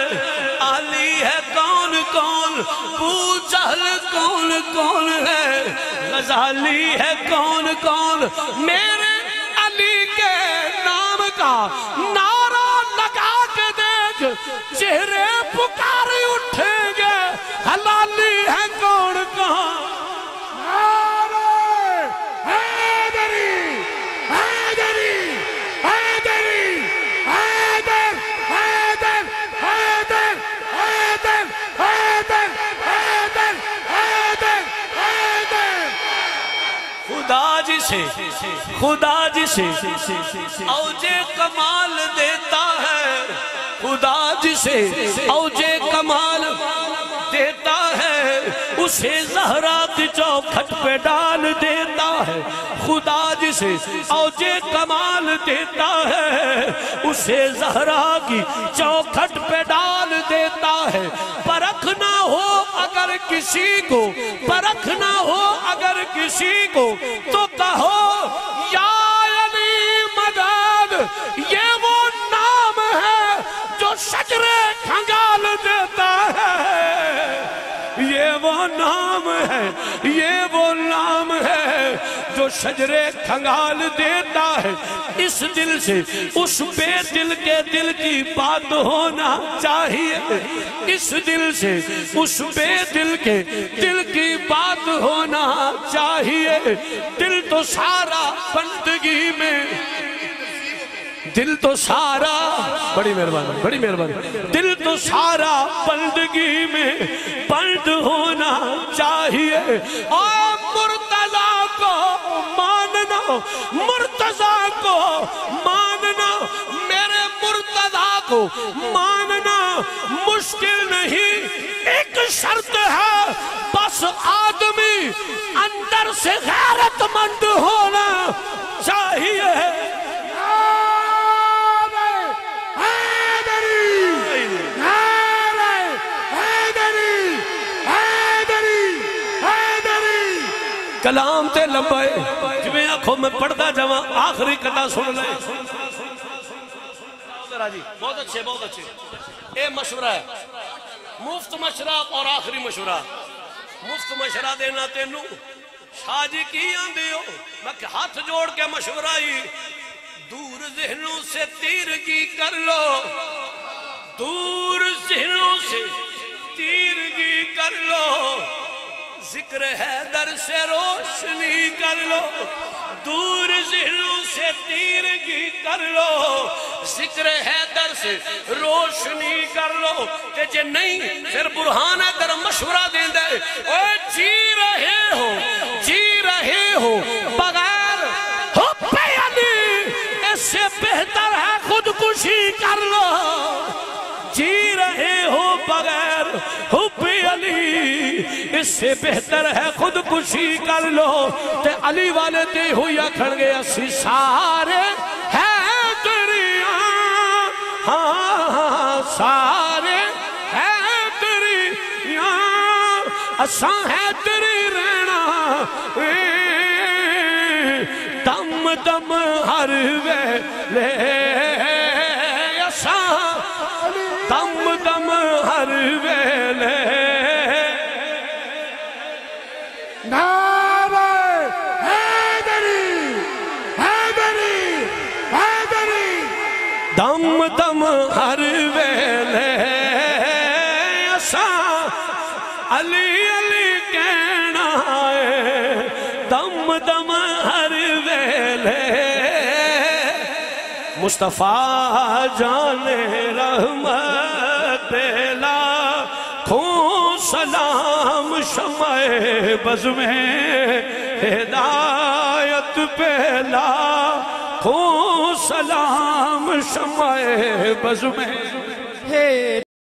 علی ہے کون کون. ابو جہل کون کون ہے، غزالی ہے کون کون. میرے علی کے نام کا نعرہ لگا کے دیکھ، چہرے پکارے اٹھیں گے، حلالی ہے کون کون. نعرہ حیدری حیدری حیدری حیدر حیدر حیدر حیدر حیدر حیدر حیدر حیدر. خدا جسے اوج کمال دیتا ہے، خدا جسے اوج کمال دیتا ہے، اسے زہرا کی چوکھٹ پہ ڈال دیتا ہے. خدا جسے اوج کمال دیتا ہے، اسے زہرا کی چوکھٹ پہ ڈال دیتا ہے. پرکھ نہ ہو اگر کسی کو، پرکھ نہ ہو اگر کسی کو، تو کہو یا علی مدد. یہ وہ نام ہے جو شجرے کھنگال دیتا ہے، یہ وہ نام ہے، یہ وہ نام ہے جو شجرے کھنگال دیتا ہے. اس دل سے اس بے دل کے دل کی بات ہونا چاہیے، اس دل سے اس بے دل کے دل کی بات ہونا چاہیے. دل تو سارا بندگی میں، دل تو سارا، بڑی مہربانی بڑی مہربانی، دل تو سارا بندگی میں بند ہونا چاہیے. اور مرتضیٰ کو ماننا، مرتضیٰ کو ماننا، میرے مرتضیٰ کو ماننا مشکل نہیں. ایک شرط ہے بس، آدمی اندر سے غیرت مند ہونا چاہیے. کلام تے لمبائے جویں آنکھوں میں پڑھتا جوان آخری قطع سن لے. بہت اچھے بہت اچھے. اے مشورہ ہے، مفت مشورہ اور آخری مشورہ. مفت مشورہ دینا تینوں شاہ جی کی آندے ہو، میں ہاتھ جوڑ کے مشورہ ہی. دور ذہنوں سے تیرگی کر لو، دور ذہنوں سے تیرگی کر لو. ذکر حیدر سے روشنی کر لو، دور ذہنوں سے تیرگی کر لو. ذکر حیدر سے روشنی کر لو. کہ جے نہیں پھر برہان حیدر مشورہ دیں دے. اے جی رہے ہو بغیر حب علی، اس سے بہتر ہے خودکشی کر لو. جی رہے ہو بغیر حب علی، اس سے بہتر ہے خودکشی کر لو. تے علی والے تے ہوئی کھڑ گئے اسی سارے حیدریاں، ہاں سارے حیدریاں، اساں حیدری رہنا دم دم ہر ویلے، اساں دم دم ہر ویلے. نعرہ حیدری حیدری حیدری. دم دم ہر ویلے علی علی کہنا ہے دم دم ہر ویلے مصطفیٰ جان رحمت لاکھوں سلام شمع بز میں ہدایت پہ لاکھوں سلام شمع بز میں